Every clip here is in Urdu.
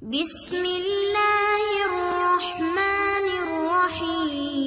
بسم اللہ الرحمن الرحیم.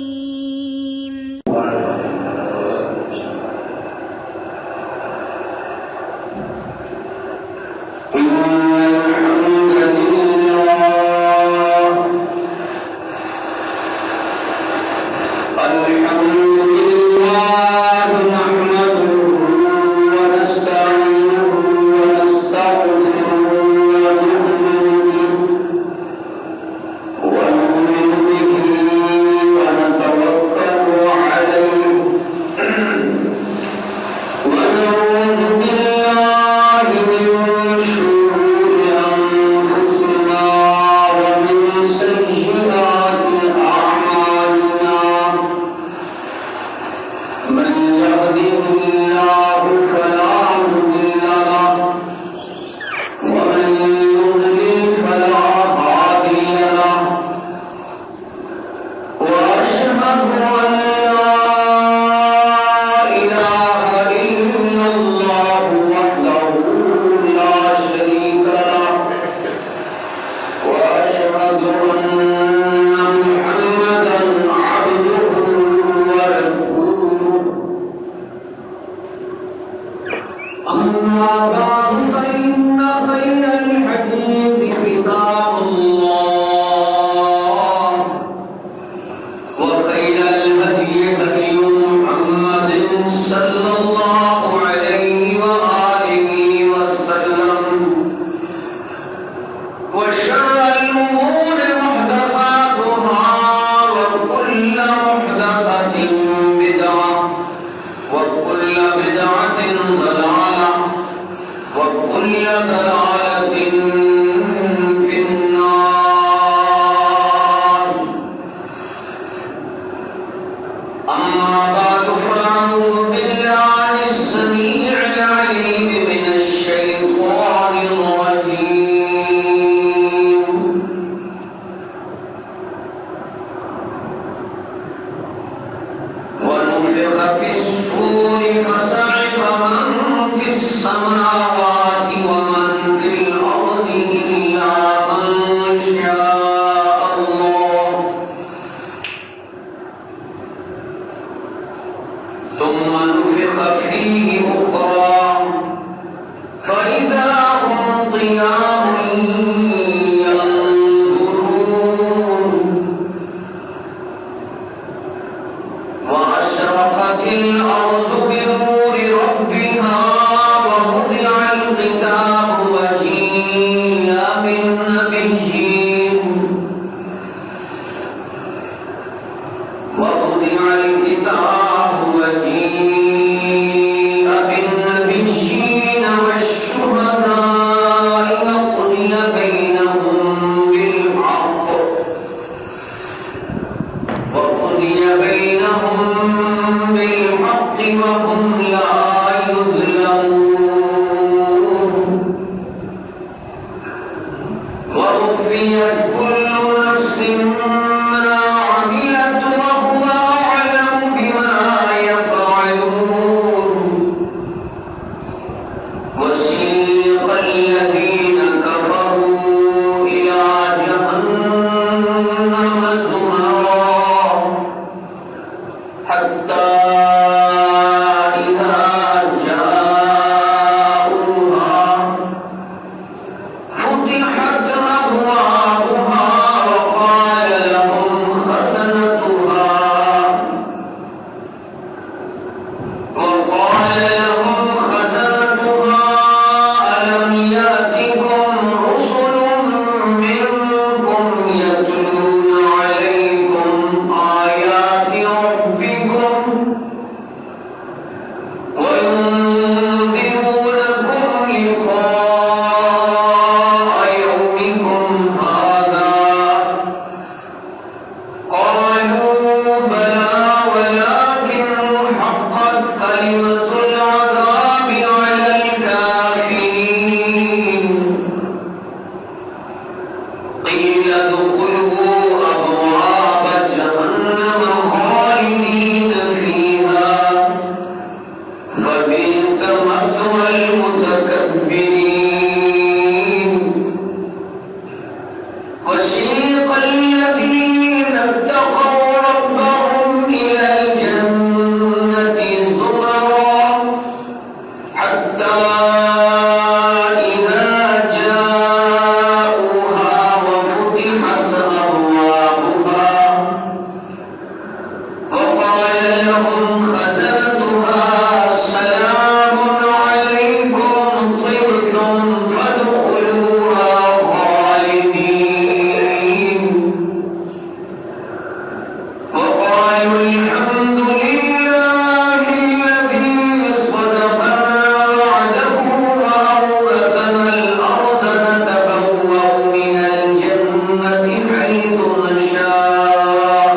من الجنة حيث نشاء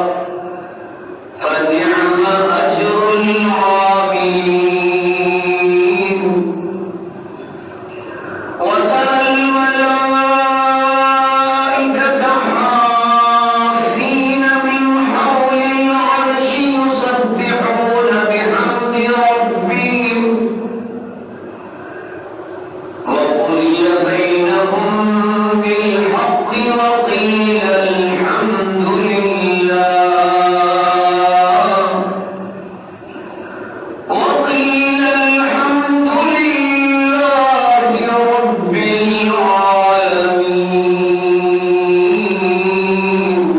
فنعم أجر العاملين وترى الملائكة حافين من حول العرش يسبحون بحمد ربهم وقضي بينهم بالحق وقيل الحمد لله رب العالمين.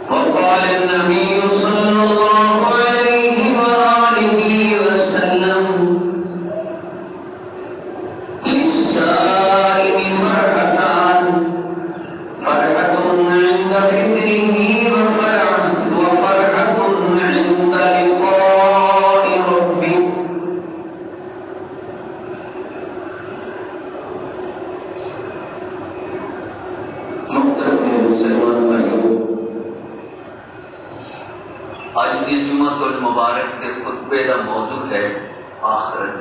وقال النبي صلى الله عليه وآله وسلم للسائل فرحتان فرحة عند فطره وفرحة عند لقاء ربه. آج کی جمعۃ المبارک کے خطبے کا موضوع ہے آخرت.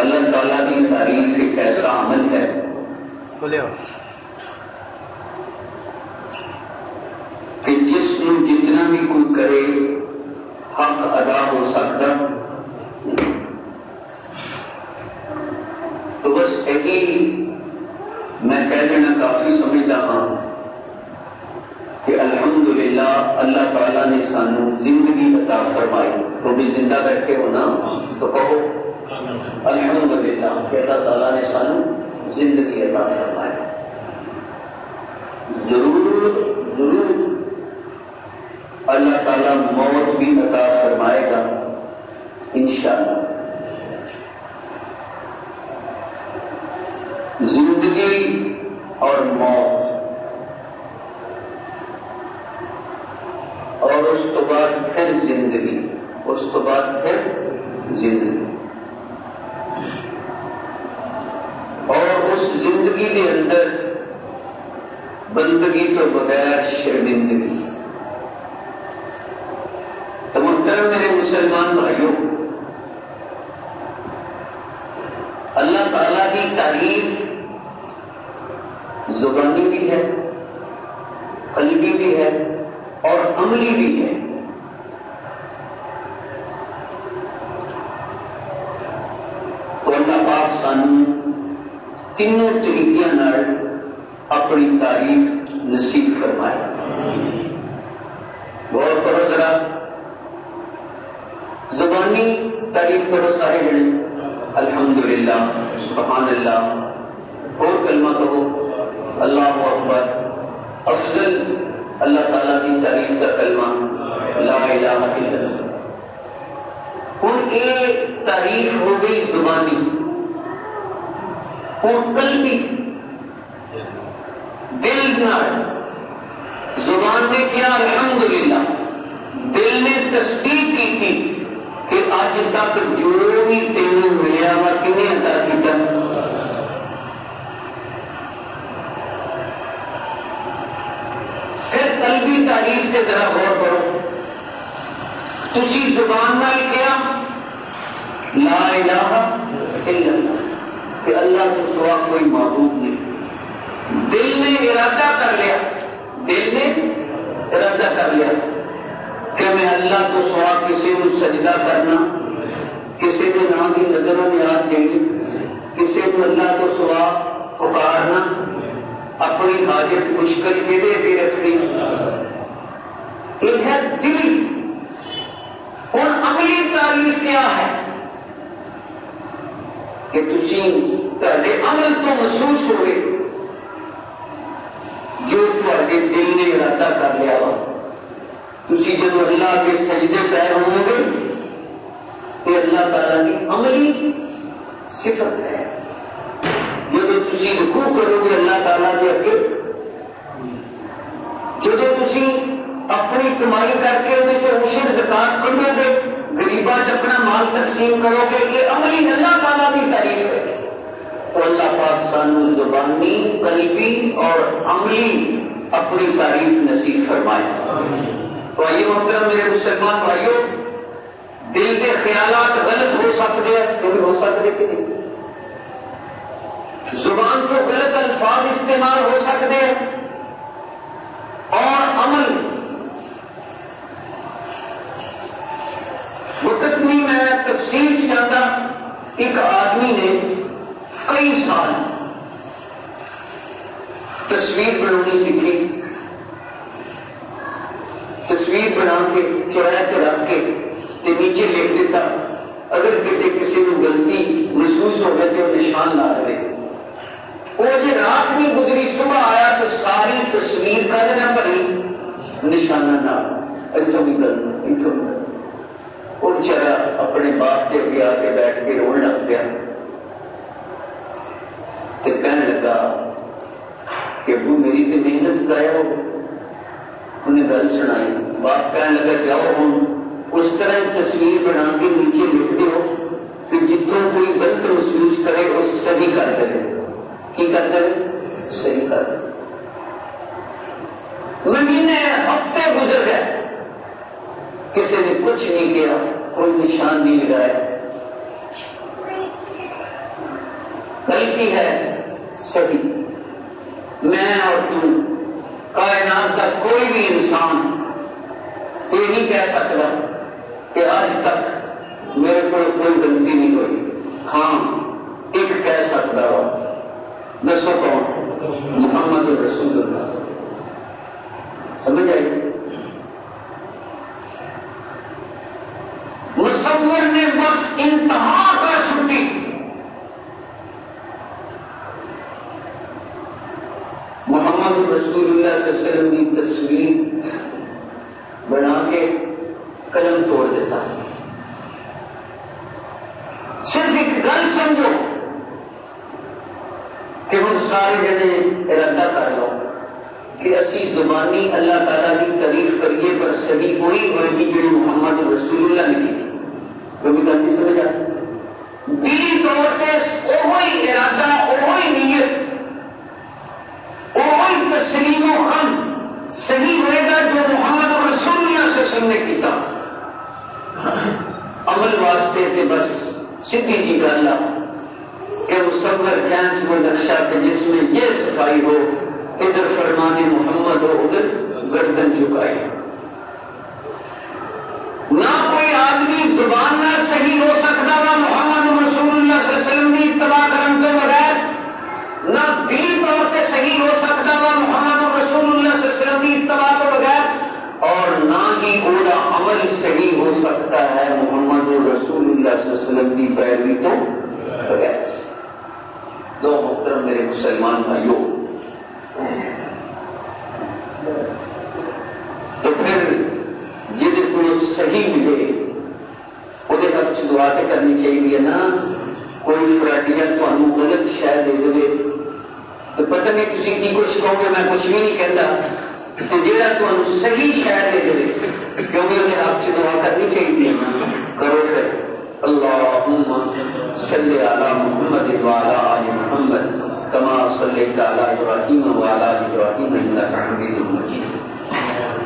اللہ تعالیٰ کی تعریف ایک ایسا عمل ہے کہ جس میں جتنا بھی کوئی کرے حق ادا ہو سکتا. تو بس یہی میں کہہ دینا کافی سمجھتا ہوں کہ الحمدللہ اللہ تعالیٰ نے سانو زندگی عطا فرمائی. تو بھی زندہ بیٹھے ہو نا تو کہو الحمدللہ کہ اللہ تعالیٰ نے سانو زندگی عطا فرمائی. ضرور اللہ تعالیٰ موت بھی عطا فرمائے گا انشاءاللہ. زندگی اور موت اور اس تو بعد پھر زندگی، اس تو بعد پھر زندگی، اور اس زندگی کے اندر بندگی تو بغیر شرمندگی. تو محترم میرے مسلمان بھائیوں، اللہ تعالیٰ کی تعریف زبانی بھی ہے، قلبی بھی ہے اور عملی بھی ہے. تو اللہ پاک سانو تینوں طریقے اپنی تعریف نصیب فرمائے. غور کرو ذرا، زبانی تعریف کرو سارے جنے الحمدللہ سبحان اللہ، اور کلمہ کہو اللہ اکبر. افضل اللہ تعالیٰ کی تعریف کا کلمہ لا الہ الا اللہ. ہوں یہ تعریف ہو گئی زبانی. اور قلبی دل نہ، زبان نے کیا الحمدللہ، دل نے تصدیق کی تھی کہ آج تک جو بھی تینوں ملیا وا کنے عطا کیتا. پھر قلبی تعریف کے ذرا غور کرو. تسی زبان نال کیا لا الہ الا اللہ کہ اللہ کو سوا کوئی معبود نہیں. دل نے ارادہ کر لیا، دل نے ارادہ کر لیا کہ میں اللہ کو سوا کسی کو سجدہ کرنا، کسی کے نام کی نظر و نیاز دینی، کسی کو اللہ کو سوا پکارنا، اپنی حاجت مشکل کے دے رکھنی. یہ ہے دلی. اور عملی تعریف کیا ہے کہ تسی تہاڈے عمل تو محسوس ہوئے جو تہاڈے دل نے ارادہ کر لیا وا. تسی جب جب اللہ کے سجدے پہ ہوں گے یہ اللہ تعالیٰ کی عملی صفت ہے. جب تسی رکوع کرو گے اللہ تعالیٰ کے اگے، جب تسی اپنی کمائی کر کے عشر زکات کڈو گے، غریباں چ اپنا مال تقسیم کرو گے، یہ عملی اللہ تعالیٰ کی تعریف ہے. تو اللہ پاک سانو زبانی، قلبی اور عملی اپنی تعریف نصیب فرمائے. تو آئیے محترم میرے مسلمان بھائیوں، دل کے خیالات غلط ہو سکتے ہیں، کبھی ہو سکتے کہ نہیں؟ زبان کو غلط الفاظ استعمال ہو سکتے ہیں، اور عمل وقت نہیں میں تفصیل سے جاتا. ایک آدمی نے کئی سال تصویر بنانی سیکھی، تصویر بنا کے چوراہے پہ رکھ کے نیچے لکھ دیتا، اگر کسی کو غلطی محسوس ہو گئے تو نشان لا رہے. وہ جی رات نہیں گزری، صبح آیا تو ساری تصویر کا دینا بھری نشانہ نہ اتوں بھی اتوں. وہ بچارا اپنے باپ کے بھی آ کے بیٹھ کے رونے لگ گیا، تو کہنے لگا کہ ابو میری تو محنت ضائع ہو گئی. انہیں گل سنائی. باپ کہنے لگا جاؤ ہوں اس طرح تصویر بنا کے نیچے لکھ دو کہ جتوں کوئی غلط محسوس کرے وہ صحیح کر دے. کی کر دے؟ صحیح کر دے. مہینے ہفتے گزر گئے، کسی نے کچھ نہیں کیا، کوئی نشان نہیں لگایا. غلطی ہے صحیح. میں اور تم، کائنات کا کوئی بھی انسان یہ نہیں کہہ سکتا کہ آج تک میرے کو کوئی غلطی نہیں ہوئی. ہاں ایک کہہ سکتا ہو، دسو کون؟ محمد رسول اللہ. سمجھ آئی؟ مصور نے بس انتہا کر چھٹی. محمد رسول اللہ صلی اللہ علیہ وسلم کی تصویر بنا کے قلم توڑ دیتا. صرف ایک گل سمجھو کہ ہم سارے جنے ارادہ کر لو کہ اسی زبانی اللہ تعالیٰ کی تعریف کریے، پر صحیح وہی ہوئے گی جی محمد رسول اللہ نے کی. کبھی گل نہیں سمجھا؟ دلی طور پہ وہی ارادہ، وہی نیت، وہی تسلیم و خم صحیح ہوئے گا جو محمد رسول اللہ سے وسلم نے کیتا. عمل واسطے تھے بس سیدھی جی گل کہ مصور کھینچ وہ نقشہ کہ جس میں یہ صفائی ہو، ادھر فرمان محمد ہو، ادھر گردن جھکائی. نہ کوئی آدمی زبان نہ صحیح ہو سکتا تھا محمد رسول اللہ صلی اللہ علیہ وسلم کی اتباع کرنے کے بغیر، نہ دلی طور پہ صحیح ہو سکتا تھا محمد رسول اللہ صلی اللہ علیہ وسلم کی اتباع کے بغیر، اور نہ ہی اولا عمل صحیح ہو سکتا ہے محمد رسول اللہ صلی اللہ علیہ وسلم کی پیروی تو بغیر. دو محترم میرے مسلمان بھائیوں، تو پھر جہد کو صحیح ملے وہ حق چ دعا تے کرنی چاہیے نا. کوئی فراڈیا تمہیں غلط شے دے دے تو پتہ نہیں تھی کی کچھ کہو گے، میں کچھ بھی نہیں کہتا. تو جہاں تمہیں صحیح شے دے دے کیونکہ وہ حق چ دعا کرنی چاہیے. کرو پھر اللہم صلی علی محمد وعلی آل محمد کما صلیت علی ابراہیم وعلی آل ابراہیم انک حمید مجید.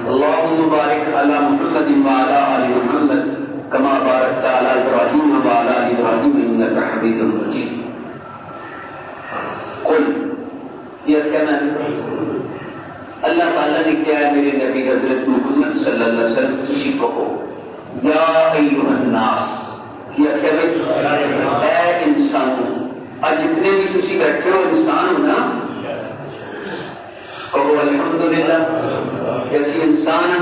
اللہم بارک علی محمد وعلی آل محمد کما بارکت علی ابراہیم وعلی آل ابراہیم انک حمید مجید. قل یہ کہنا اللہ تعالیٰ نے کیا ہے میرے نبی حضرت محمد صلی اللہ علیہ وسلم کسی کہو یا ایھا الناس، یا کہ اے انسانوں. آج جتنے بھی تسی بیٹھے ہو انسان ہو نا، کہو الحمدللہ کیسی انسان ہے.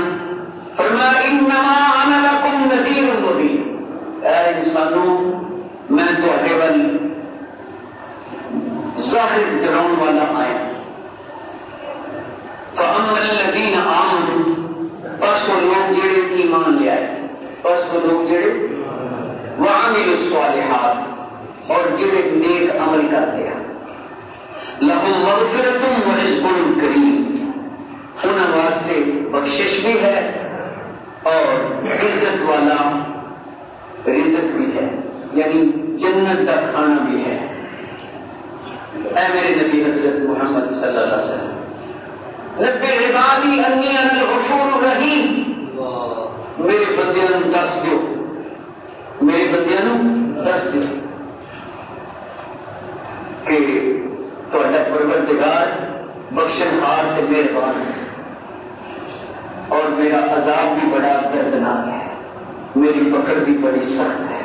فرمایا انما انا لکم نذیر مبین، اے انسانوں میں تہاڈے ول ظاہر ڈراؤن والا آیا. فَأَمَّا الَّذِينَ آمَنُوا، پس وہ لوگ جڑے بس وہ لوگ جڑے وعملوا الصالحات اور جڑے نیک عمل کرتے ہیں لہم مغفرۃ ورزق کریم، انہاں واسطے بخشش بھی ہے اور عزت والا رزق بھی ہے، یعنی جنت کا کھانا بھی ہے۔ اے میرے نبی حضرت محمد صلی اللہ علیہ وسلم، نبی عبادی انی انا الغفور الرحیم، میرے بندیاں نوں دس دیو، میرے بندیاں نوں دس دیو کہ تہاڈا پروردگار بخشنہار تے مہربان ہے اور میرا عذاب بھی بڑا دردناک ہے، میری پکڑ بھی بڑی سخت ہے۔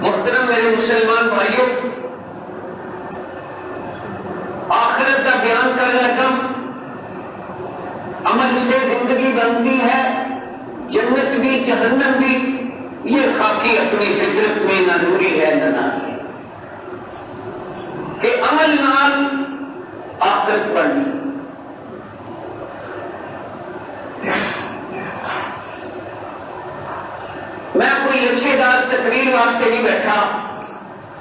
محترم میرے مسلمان بھائیوں، آخرت کا بیان کرنے لگا، عمل سے زندگی بنتی ہے، جنت بھی جہنم بھی، یہ خاکی اپنی فطرت میں نہ نوری ہے نہ ناری ہے کہ عمل نال آخرت بننی۔ میں کوئی اچھے دار تقریر واسطے نہیں بیٹھا،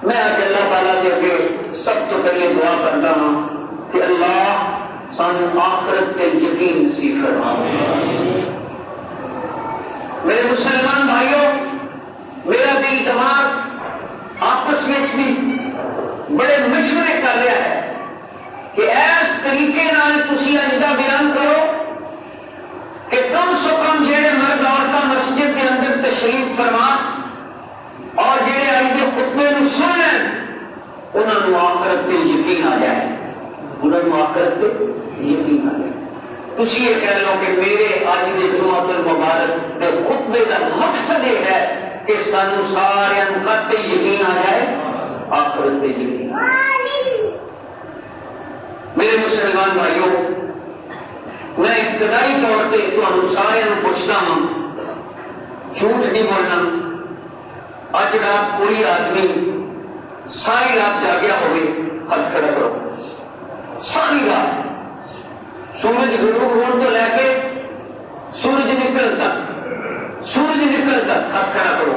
میں آج اللہ تعالیٰ کے اگے سب تو پہلے دعا کرتا ہوں کہ اللہ سانو آخرت کے یقین نصیب فرما۔ میرے مسلمان بھائیوں، میرا دل دماغ آپس میں بھی بڑے مشورے کر رہا ہے کہ ایس طریقے نال تسی اج دا بیان کرو کہ کم سو کم جڑے مرد عورتاں مسجد کے اندر تشریف فرما اور جڑے اج دے خطبے نو سن لین انہاں نوں آخرت تے یقین آ جائے، انہاں نوں آخرت تے یقین آ جائے۔ تسی یہ کہہ لو کہ میرے اج دے جمعۃ المبارک دے خطبے دا مقصد یہ ہے کہ سانو سارے تے یقین آ جائے، آخرت تے یقین۔ میرے مسلمان بھائیوں، میں ابتدائی طور پہ تمہیں سارے پوچھتا ہوں، جھوٹ نہیں بولنا۔ اج رات کوئی آدمی ساری رات جاگیا ہوئے ہاتھ کھڑا کرو، ساری رات سورج غروب ہونے تو لے کے سورج نکل تک ہاتھ کھڑا کرو۔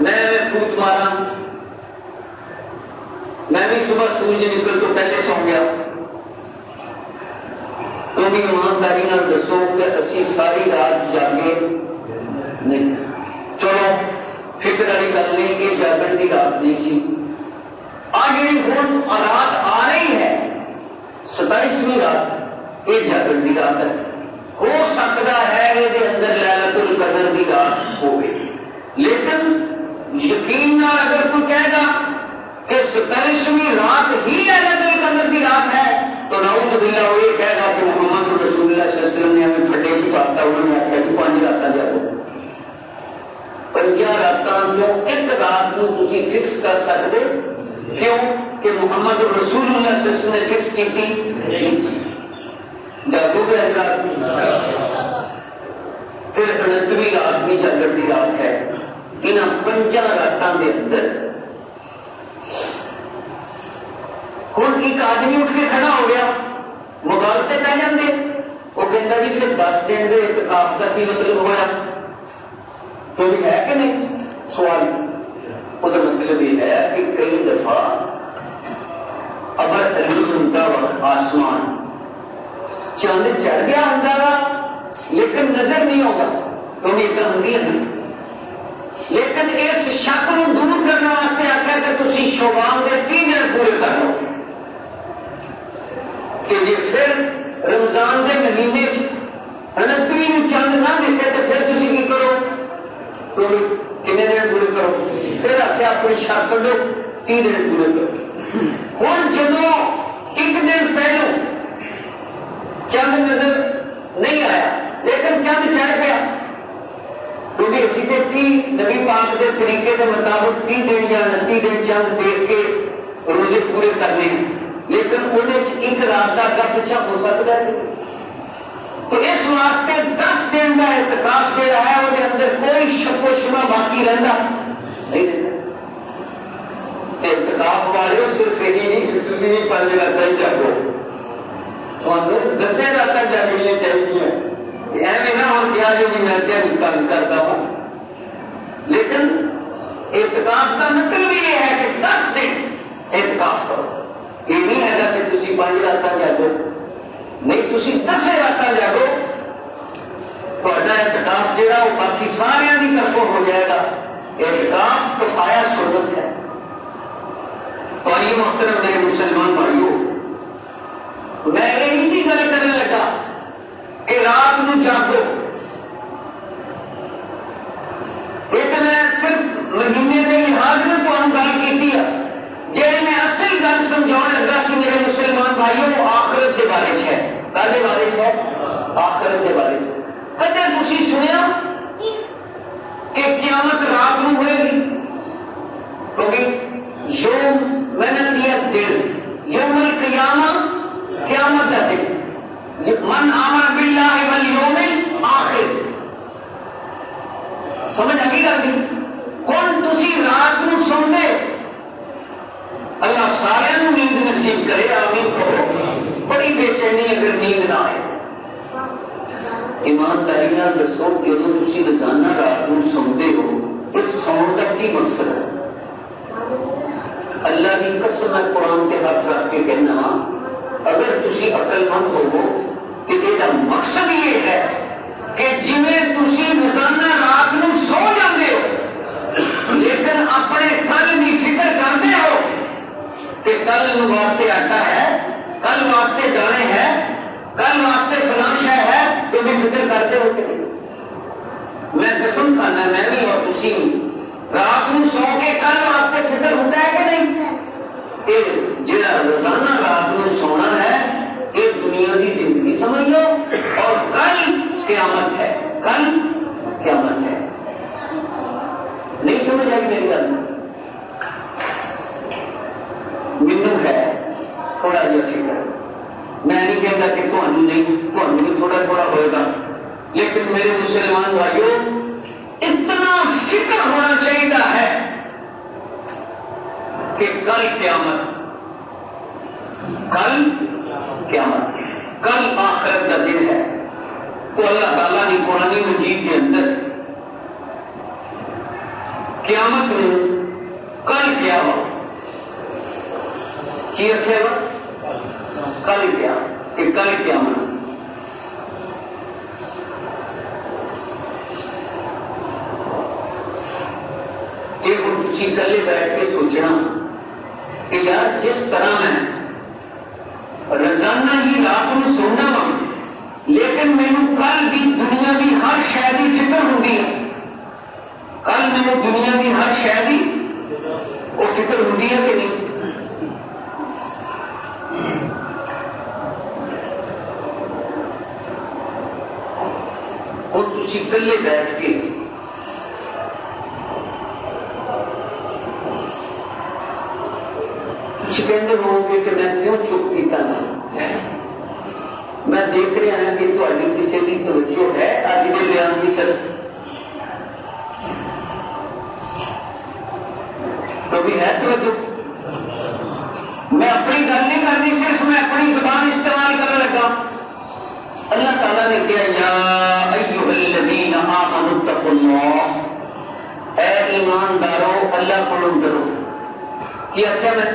میں پھوٹ مارا، میں بھی صبح سورج نکل تو پہلے سو گیا، تو بھی ایمانداری نال دسو کہ اسی ساری رات جاگے نہیں؟ چلو فکر والی گل نہیں کہ جاگن کی رات نہیں سی، آج جی ہوں رات آ رہی ہے 27ویں رات، یہ جاگن کی رات ہے۔ ہو سکتا ہے یہ اندر لیلۃ القدر کی رات ہوگی، لیکن یقین نال اگر کوئی کہے گا کہ 27ویں رات ہی لیلۃ القدر کی رات ہے تو نعوذ باللہ وہ یہ کہے گا کہ محمد رسول اللہ صلی اللہ علیہ وسلم نے ہمیں پھڈے چ پاتا، انہوں نے آخیا کہ 5 راتاں جاؤ، 5 راتاں جو ایک رات کو تسی فکس کر سکتے، کیوں کہ محمد رسول اللہ صلی اللہ علیہ وسلم نے فکس کی تھی، جاگو گے رات، پھر 29ویں رات بھی جاگن کی رات ہے۔ انہاں 5 راتاں دے اندر ہوں ایک آدمی اٹھ کے کھڑا ہو گیا، مغالطے پہ جاندے، وہ کہتا جی پھر 10 دن دے اعتکاف کا کی مطلب ہوا؟ تو ہے کہ نہیں سوال؟ وہ مطلب یہ ہے کہ کئی دفعہ ابر علی ہوتا وقت آسمان چاند چڑھ گیا ہوتا گا لیکن نظر نہیں ہوگا، تو بھی ادھر ہوں نہیں، لیکن اس شک کو دور کرنے واسطے آخیا کہ تسی شوبان کے 3 دن پورے کر لو کہ جی پھر رمضان کے مہینے 29 چند نہ دسے تو پھر تسی کی کرو؟ تو کنے دن پورے کرو؟ پھر آخیا اپنی شک کر لو 3 دن پورے کرو۔ ہوں جدو 1 دن پہلو چند نظر نہیں آیا لیکن چند چڑھ گیا، کیونکہ اسی تے 30 نبی پاک کے طریقے کے مطابق 30 دن یا 29 دن چند دیکھ کے روزے پورے کرنے، لیکن وہ ایک رات کا اگا پیچھا ہو سکتا ہے، تو اس واسطے 10 دن کا اعتکاف جہاں ہے وہ اندر کوئی شک و شبہ باقی رہتا نہیں رہتا۔ اعتکاف والے صرف یہی نہیں کہ تھی بھی 5 راتاں ہی جاگو، دسے رات جاگنیاں چاہیے ایویں نہ ہو گیا جو بھی میں تنگ کرتا ہوں. لیکن اعتکاف کا مطلب یہ ہے کہ 10 دن اعتکاف کرو. یہ نہیں ہے کہ تھی 5 رات جاگو, نہیں تھی 10 رات جاگو. تا اعتکاف جہاں وہ باقی سارے کی طرفوں ہو جائے گا. اعتکاف تو آیا سنت ہے. بھائی محترم میرے مسلمان بھائیوں, میں اسی گل کرنے لگا کہ رات کو جاگو. ایک میں صرف مہینے کے لحاظ سے تمہیں گل کی ہے. جی میں اصل گل سمجھا لگا سی میرے مسلمان بھائیوں, وہ آخرت کے بارے ہے. کدے بارے ہے؟ آخرت کے بارے. کدے تھی سنیا کہ قیامت رات کو ہوئے گی؟ کیونکہ یوم میں نے دیا دن, یوم القیامہ قیامت کا دن. من آمن باللہ والیوم الآخر. سمجھ آگی گل نہیں؟ کون تھی رات کو سنتے؟ اللہ سارے نیند نصیب کرے, آمین کہو. بڑی بے چینی اگر نیند نہ آئے. ایمانداری نہ دسو کہ جب تھی روزانہ رات کو سنتے ہو اس سون کا کی مقصد ہے؟ اللہ کی قسم میں قرآن کے ہاتھ رکھ کے کہنا, اگر تھی عقل مند ہوو کہ یہ مقصد یہ ہے کہ جی تھی روزانہ رات کو سو جاتے ہو لیکن اپنے کل کی فکر کرتے ہو کہ کل واسطے آٹا ہے, کل واسطے دانے ہیں, کل واسطے فلاں شے ہے, تو بھی فکر کرتے ہو کہ نہیں؟ میں قسم کھانا میں بھی اور تھی رات کو سو کے کل واسطے فکر ہوتا ہے کہ نہیں؟ جہاں روزانہ رات کو سونا ہے یہ دنیا کی زندگی سمجھ لو, اور کل قیامت ہے. کل قیامت ہے. نہیں سمجھ آئی میری گل؟ مینو ہے تھوڑا جا فکر. میں نہیں کہتا کہ تمہیں نہیں, تمہیں بھی تھوڑا تھوڑا ہوئے گا, لیکن میرے مسلمان بھائیوں اتنا فکر ہونا چاہیے ہے کہ کل قیامت, کل قیامت, کل آخرت کا دن ہے. تو اللہ تعالیٰ نے قرآن مجید کے اندر قیامت میں کل کیا ہوا کی رکھے گا؟ کل کیا کہ کل قیامت. یہ تھی کلے بیٹھ کے سوچنا کہ یار جس طرح میں روزانہ ہی رات کو سونا وا لیکن مینو کل کی دنیا کی ہر شے کی فکر ہوتی ہے. کل مینو دنیا کی ہر شے کی وہ فکر ہوتی ہے کہ نہیں؟ اور تھی کلے بیٹھ کے کہتے ہو گے کہ میں کیوں چپ کیتا نہیں؟ میں دیکھ رہا ہوں کہ تھوڑی کسی کی توجہ ہے آج کے بیان کی طرف. کبھی ہے توجہ؟ میں اپنی گل نہیں کرنی, صرف میں اپنی زبان استعمال کرنے لگا. اللہ تعالیٰ نے کہا یا ایھا الذین آمنوا اتقوا اللہ, اے ایماندارو اللہ کو ڈرو. کیا کیا میں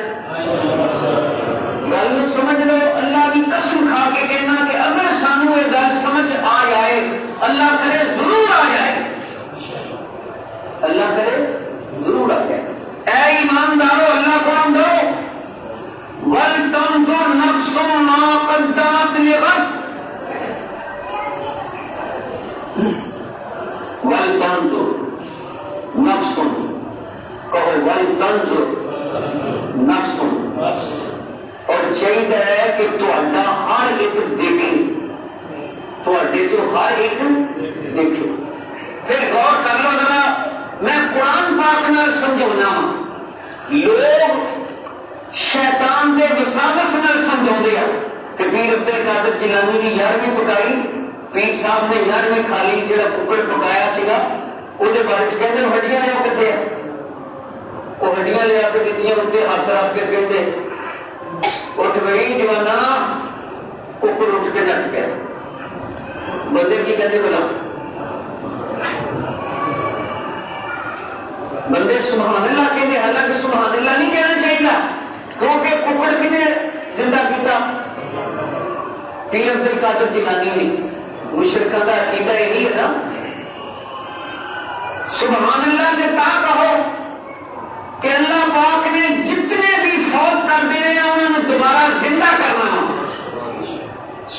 گل سمجھ لو, اللہ کی قسم کھا کے کہنا کہ اگر سانو یہ گل سمجھ آ جائے, اللہ کرے ضرور آ جائے, اللہ کرے ضرور آ جائے. اے ایماندارو اللہ کو ڈرو. وَلْتَنْظُرْ نَفْسٌ مَا قَدَّمَتْ لِغَدٍ. وَلْتَنْظُرْ نَفْسٌ, کہو وَلْتَنْظُرْ نفس. اور چاہیے ہے کہ تہاڈا ہر ایک دیکھے, تہاڈے چوں ہر ایک دیکھے. پھر غور کر لو ذرا, میں قرآن پاک نال سمجھانا وا. لوگ شیطان دے وساوس نال سمجھاؤندے ہیں کہ پیر عبد القادر جیلانی کی 11ویں پکائی, پیر صاحب نے 11ویں کھا لی, جہاں ککڑ پکایا سیگا وہ بارے کہتے ہڈیاں نے وہ کتنے ہیں؟ وہ ہڈیاں لے آ کے دیتی اتنے ہاتھ رکھ کے کہتے اٹھ گئی جوانا, اوپر اٹھ کے ڈٹ گیا. بندے کی کہتے بلا بندے سبحان اللہ کہتے, حالانکہ سبحان اللہ نہیں کہنا چاہیے, کیونکہ ککڑ کنے زندہ کیتا پیر عبد القادر جیلانی نے. مشرکاں دا عقیدہ یہی ہے نا, سبحان اللہ کے تا کہو کہ اللہ پاک نے جتنے بھی فوت کر دینے ہیں انہوں نے دوبارہ زندہ کرنا ہے.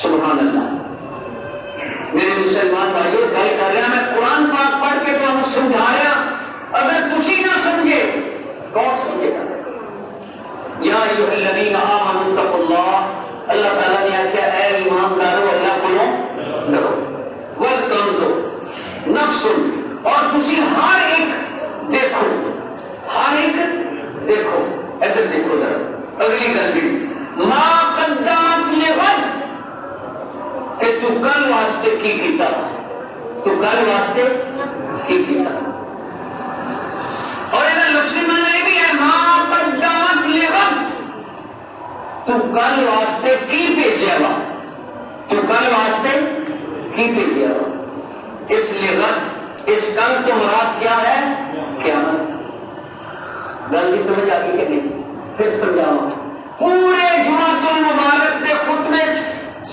سبحان اللہ. میرے مسلمان بھائیوں, گل کر رہا میں قرآن پاک پڑھ کے تو ہم سمجھا رہا, اگر تسی نہ سمجھے کون سمجھے گا؟ یا ایھا الذین آمنوا اتقوا اللہ, اللہ تعالیٰ نے کیا اے ایماندارو اللہ کو ڈرو, ولتنظر نفس, اور تسی ہر ایک دیکھو, ہر ایک دیکھو, ادھر دیکھو ذرا اگلی گل دی, ما قدمت لغد, کہ تو کل واسطے کی کیتا, تو کل واسطے کی کیتا. اور یہ لفظی معنی بھی ہے ما قدمت لغد, تو کل واسطے کی بھیجا وا, تو کل واسطے کی بھیجا وا. اس لغد, اس کل تو مراد کیا ہے؟ قیامت. گل کی سمجھ آ گئی کہ نہیں؟ پھر سمجھاؤں. پورے جمعۃ المبارک کے خطبے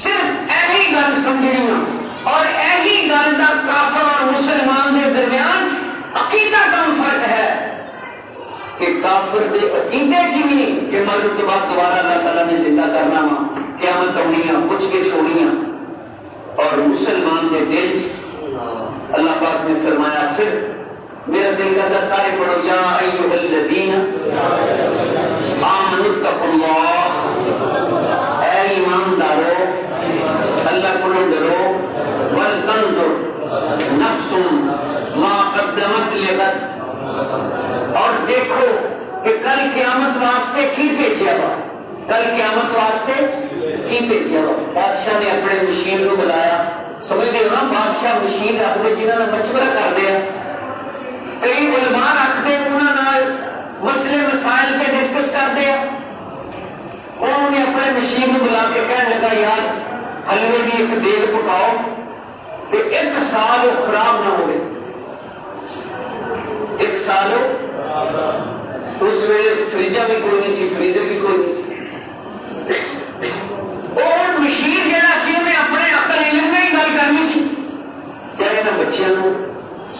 صرف یہی گل سمجھنی اور یہی گل کا کافر اور مسلمان کے درمیان عقیدہ کا فرق ہے کہ کافر کے عقیدے چ بھی کہ مرنے کے بعد دوبارہ اللہ تعالیٰ نے زندہ کرنا وا, قیامت ہونی ہے, کچھ کے چھوڑی, اور مسلمان کے دل اللہ پاک نے فرمایا, پھر میرا دل کرتا سارے پڑھو, یا ایھا الذین آمنوا اتقوا اللہ, اے ایماندارو اللہ کو ڈرو, ولتنظر نفس ما قدمت لغد, اور دیکھو کہ کل قیامت واسطے کی بھیجا وا, کل قیامت واسطے کی بھیجا وا. بادشاہ نے اپنے مشیر کو بلایا, سمجھتے ہو نا, بادشاہ مشیر رکھتے جنہوں نے مشورہ کرتے ہیں, کئی علماء رکھتے انہوں مسئلے مسائل پہ ڈسکس کرتے ہیں. انہوں نے اپنے مشیر کو بلا کے کہنے لگا, یار حلوے کی ایک دیگ پکاؤ کہ ایک سال وہ خراب نہ ہوئے, ایک سال ہو. اس ویلے فریجا بھی کوئی نہیں سی, فریزر بھی کوئی نہیں سی. اور مشیر جہاں سی انہیں اپنے عقل علم میں ہی گل کرنی سی, چاہے نہ بچیاں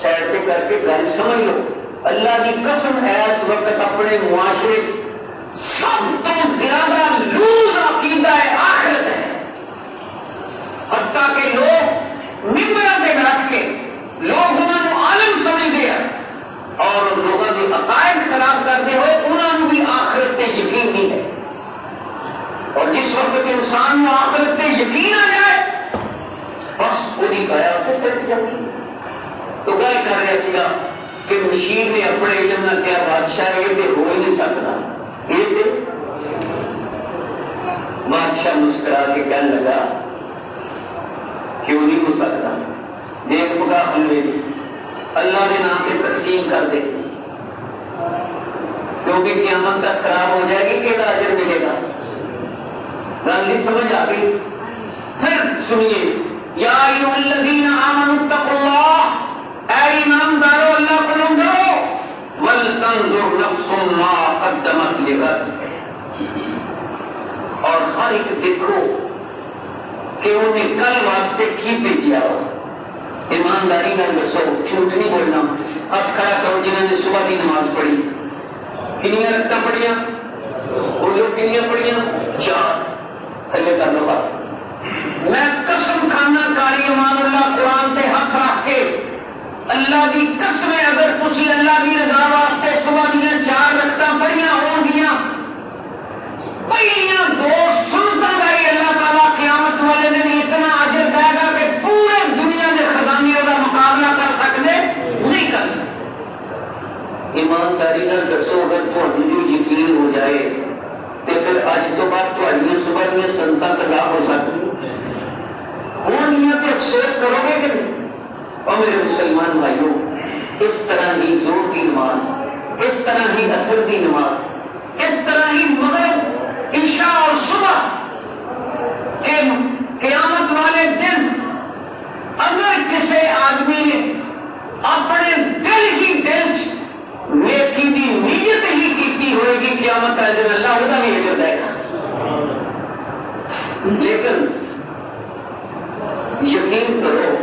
سائڈ پہ کر کے گل سمجھ لو. اللہ کی قسم ہے اس وقت اپنے معاشرے سب تو زیادہ لوز عقیدہ آخرت ہے, حتیٰ کہ لوگ ممبروں پہ بیٹھ کے لوگ انہوں نے عالم سمجھتے ہیں اور لوگوں کے عقائد خراب کرتے ہوئے انہوں بھی آخرت پہ یقین نہیں ہے. اور جس وقت انسان کو آخرت پہ یقین آ جائے بس وہی گایا تو کٹ جاتی. تو گل کر رہا سا کہ مشیر نے اپنے علم نہ کیا, بادشاہ یہ تو ہو نہیں سکتا, یہ تو. بادشاہ مسکرا کے کہنے لگا کیوں نہیں ہو سکتا, دیکھ پکا حلوے اللہ کے نام پہ تقسیم کر دے, کیونکہ قیامت تک خراب ہو جائے گی, کہ اجر ملے گا. گل نہیں سمجھ آ گئی؟ پھر سنیے, یا ایھا الذین آمنوا اتقوا اللہ, اے ایماندارو اللہ کو ڈرو, ولتنظر نفس ما قدمت لغد, اور ہر ایک دیکھو کہ انہیں کل واسطے کی بھیجا ہو. ایمانداری نہ دسو, جھوٹ نہیں بولنا. ہاتھ کھڑا کرو جنہوں نے صبح کی نماز پڑھی, کنیاں رکھتا پڑھیاں, بولو کنیاں پڑھیاں, 4, تھلے کر لو بات. میں قسم کھانا کاری امان اللہ قرآن سے ہاتھ رکھ کے اللہ کی قسم, اگر تسی اللہ کی رضا واسطے صبح دیا 4 رکعتاں پڑھیاں ہون گیاں, پہلیاں 2 سنتاں دا ہی اللہ تعالیٰ قیامت والے دن اتنا اجر دے گا کہ پورے دنیا کے خزانے کا مقابلہ کر سکتے نہیں کر سکتے. ایمانداری نہ دسو, اگر تھوڑی جو یقین ہو جائے تو پھر اج تو بعد تھوڑی صبح دیا سنتاں تباہ ہو سکتی ہون گیاں تے افسوس کرو گے کہ نہیں؟ اور میرے مسلمان بھائیوں, اس طرح ہی ظہر کی نماز, اس طرح ہی عصر کی نماز, اس طرح ہی مغرب, عشاء اور صبح کے یقین کرو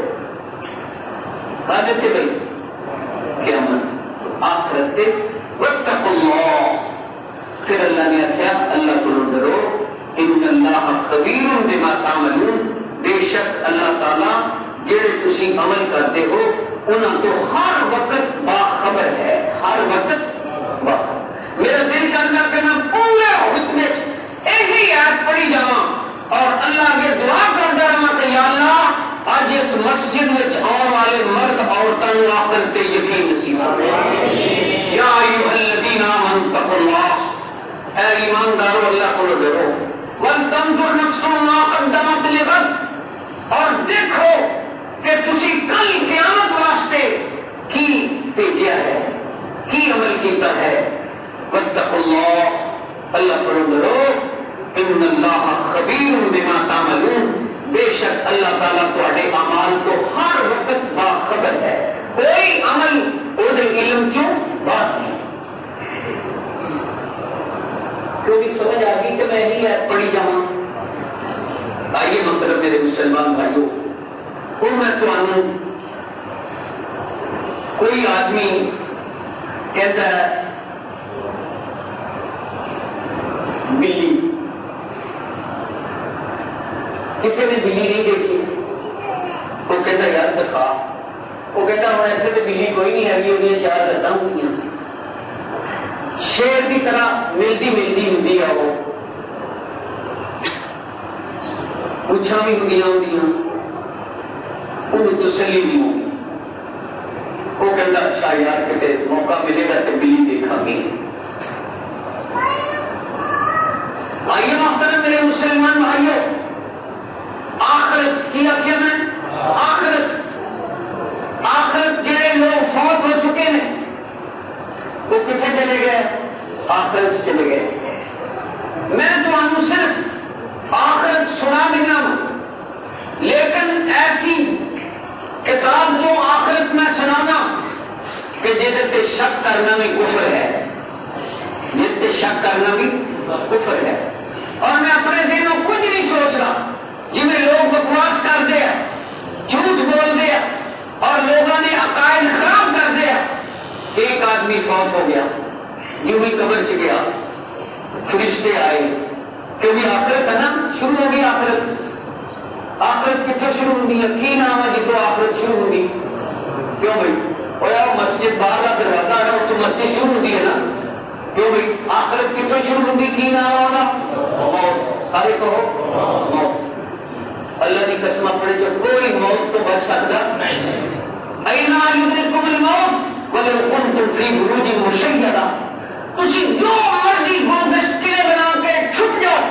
حاجت بھائی قیامت آخرت تے واتقوا اللہ. پھر اللہ نے آخیا اللہ کو ڈرو. ان اللہ خبیر بما تعملون. بے شک اللہ تعالیٰ جڑے تسی عمل کرتے ہو انہاں تو ہر وقت باخبر ہے. ہر وقت باخبر. میرا دل چاہتا کہ میں پورے وقت میں یہی آیت پڑھی جاواں اور اللہ کے دعا کرتا رہا کہ یا اللہ آج اس مسجد میں آنے والے مرد عورتوں کو آخرت تے یقین نصیب فرما. یا ایھا الذین آمنوا اتقوا اللہ. اے ایماندارو اللہ کو ڈرو. وَلْتَنْظُرْ نَفْسٌ مَا قَدَّمَتْ لِغَدٍ. اور دیکھو کہ تسی کل قیامت واسطے کی بھیجا ہے, کی عمل کیتا ہے. واتقوا اللہ. اللہ کو ڈرو. ان اللہ خبیر بما تعملون. بے شک اللہ تعالیٰ تواڈے اعمال کو ہر وقت باخبر ہے. کوئی عمل اودے علم چوں باہر نہیں. کیونکہ سمجھ آ گئی کہ میں یہی آیت پڑھی جاؤں. آئیے مطلب میرے مسلمان بھائیوں, اور میں تمہیں کوئی آدمی کہتا ہے بلی, کسی نے بلی نہیں دیکھی, وہ کہتا یار دکھا. وہ کہتا ہوں ایسے تو بلی کوئی نہیں ہے, وہ چار کرتا ہوں شیر کی طرح ملتی ملتی ہوں وہ پوچھا بھی ہوں انہیں تسلی بھی ہوگی. وہ کہتا اچھا یار کہ موقع ملے گا تو بلی دیکھا گی. آئیے محترم میرے مسلمان بھائیوں, آخرت کی آخیا میں آخرت جڑے لوگ فوت ہو چکے ہیں وہ کتنے چلے گئے؟ آخرت چلے گئے. میں تمہیں صرف آخرت سنا دینا ہوں, لیکن ایسی کتاب جو آخرت میں سنانا کہ جہد شک کرنا بھی کفر ہے, جہد شک کرنا بھی کفر ہے. اور میں اپنے ذہنوں کچھ نہیں سوچ رہا جی میں لوگ بکواس کر دیا, جھوٹ بول دیا اور لوگوں نے عقائد خراب کر دیا. ایک آدمی فوت ہو گیا, یوں ہی قبر چ گیا, فرشتے آئے کیونکہ آخرت ہے نا, شروع ہو گئی آخرت. آخرت کتنے شروع ہوتی ہے؟ کی نام ہے جی تو آخرت شروع ہوگی؟ کیوں بھائی اور مسجد باہر کا دروازہ ہے تو مسجد شروع ہوتی ہے نا. کیوں بھائی آخرت کتنے شروع ہوتی؟ کی نام ہوگا؟ موت. سارے کہو موت. اللہ کی قسم پڑے جو کوئی موت تو بچ سکتا نہیں. اینا یدرککم الموت ولو کنتم فی بروج مشیدہ. تسی جو مرضی گلدست قلعے بنا کے چھپ جاؤ,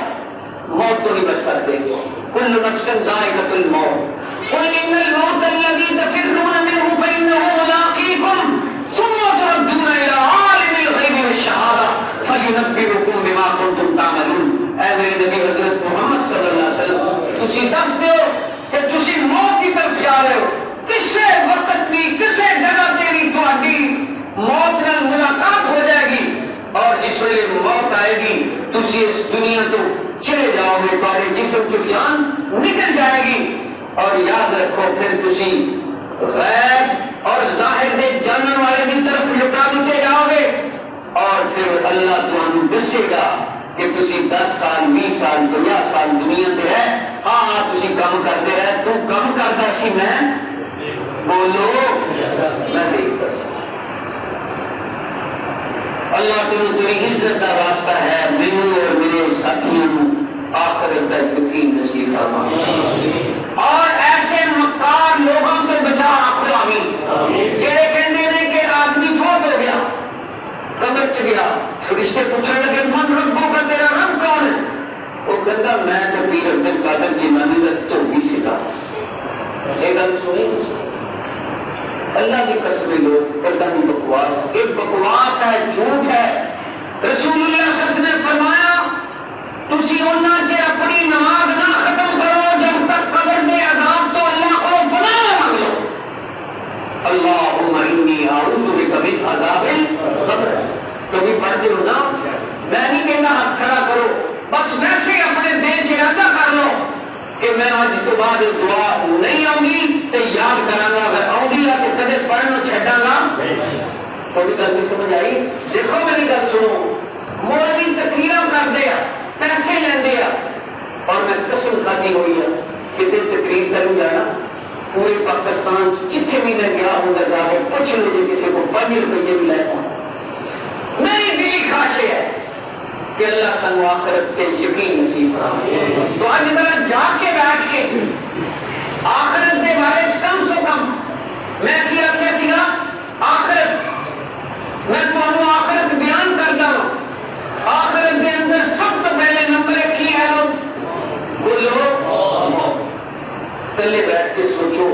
موت تو نہیں بچ سکتے. کل نفس ذائقۃ الموت قل ان الموت الذی تفرون منه فانه ملاقیکم ثم تردون الی عالم الغیب والشہادہ فینبئکم بما کنتم تعملون. اے میرے نبی حضرت محمد صلی اللہ علیہ وسلم, تسی دس دیو کہ تسی موت کی طرف جا رہے ہو. کسے وقت بھی کسے جگہ تے بھی تہاڈی موت نال ملاقات ہو جائے گی, اور جس ویلے موت آئے گی تسی اس دنیا تو چلے جاؤ گے, تہاڈے جسم کی جان نکل جائے گی. اور یاد رکھو پھر تسی غیب اور ظاہر دے جانن والے کی طرف لٹا دیتے جاؤ گے, اور پھر اللہ تمہیں دسے گا کہ تسی 10 سال 20 سال 50 سال دنیا تے ہے. ہاں تسی کم کرتے رہے, تو کم کرتا سی میں بولو میں دیکھتا سی. اللہ تیری عزت کا واسطہ ہے, مینوں اور میرے ساتھیوں آخرت کا یقین نصیب فرما. اور ایسے مکار لوگوں کو بچا رکھو آمین, جڑے کہندے نے کہ آدمی فوت ہو گیا, قبر چ گیا, فرشتے پوچھنے لگے من ربو کا, تیرا رب کون ہے؟ وہ کہتا میں تو پیر عبد القادر جیلانی کا دھوبی سیگا. یہ گل سنی اللہ کی قسم لوگ کدا کی بکواس, ایک بکواس ہے, جھوٹ ہے. رسول اللہ صلی اللہ علیہ وسلم نے فرمایا تسی انہاں چر اپنی نماز نہ ختم کرو جب تک قبر دے عذاب تو اللہ کو بنا مانگ لو. اللہم انی اعوذ بک من عذاب القبر. کبھی پڑھتے ہو نا, میں نہیں کہنا ہاتھ کھڑا کرو, بس ویسے اپنے دل چ ارادہ کر لو کہ میں آج تو بعد دعا نہیں تھوڑی گل نہیں سمجھ آئی؟ دیکھو میری گل سنو، مولوی تقریراں کرتے ہیں، پیسے لیندے ہیں، اور میں قسم کھاتی ہوئی ہے کہ دل تقریر کروں جانا پورے پاکستان جتنے بھی میں گیا ہوں گا جا کے پوچھ لو جی کسی کو 5 روپئے بھی لے پاؤں. میری دلی خواہش ہے کہ اللہ سانو آخرت تے یقین نصیب فرمائے. تو آج ذرا جا کے بیٹھ کے آخرت کے بارے کم سو کم میں کیا سیگا آخرت، میں تمہیں آخرت بیان کرتا ہوں. آخرت کے اندر سب تو پہلے نمبر کی ہے بولو، کلے بیٹھ کے سوچو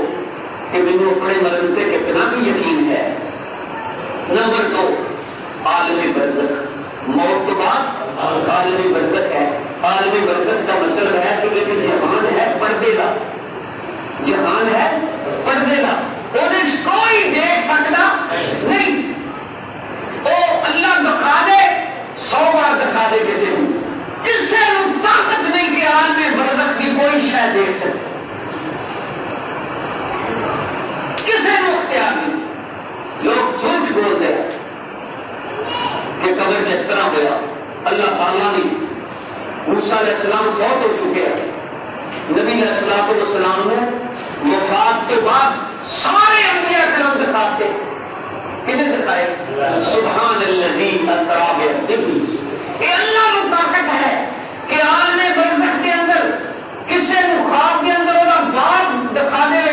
کہ مجھے اپنے مرن سے کتنا بھی یقین ہے. نمبر 2 عالم برزخ، موت کے بعد عالم برزخ ہے. عالم برزخ کا مطلب ہے کہ ایک جہان ہے پردے کا، جہان ہے پردے کا، وہ کوئی دیکھ سکتا نہیں. وہ اللہ دکھا دے 100 بار دکھا دے کسی کو، کسی کو طاقت نہیں کہ عالم برزخ کی کوئی شاید دیکھ سکے، کسی کو اختیار نہیں. لوگ جھوٹ بولتے ہیں کہ قبر کس طرح ہوا. اللہ تعالیٰ نے موسیٰ علیہ السلام فوت ہو چکے ہیں، نبی علیہ السلام نے وفات کے بعد سارے انبیاء کرام دکھاتے، کتنے دکھائے؟ سبحان الذی اسریٰ بعبدہ. یہ اللہ کو طاقت ہے کہ عالم برزخ کے اندر کسی کو خواب کے اندر وہ باپ دکھا دے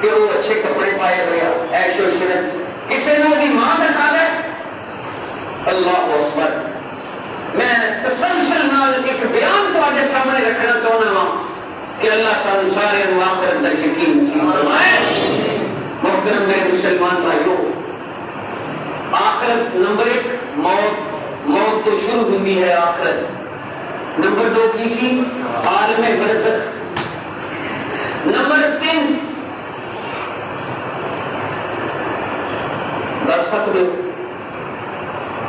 کہ وہ اچھے کپڑے پائے ہوئے عیش و عشرت، کسی نے وہ ماں دکھا دے. اللہ اکبر. میں تسلسل نال ایک بیان تواڈے سامنے رکھنا چاہنا ہوں کہ اللہ سانو سارے آخرت دا یقین نصیب فرمائے. محترم میرے مسلمان بھائیو، آخرت نمبر 1 موت، موت تو شروع ہوئی ہے آخرت. نمبر 2 کی سی عالم برزخ. نمبر 3 دس سکتے ہو،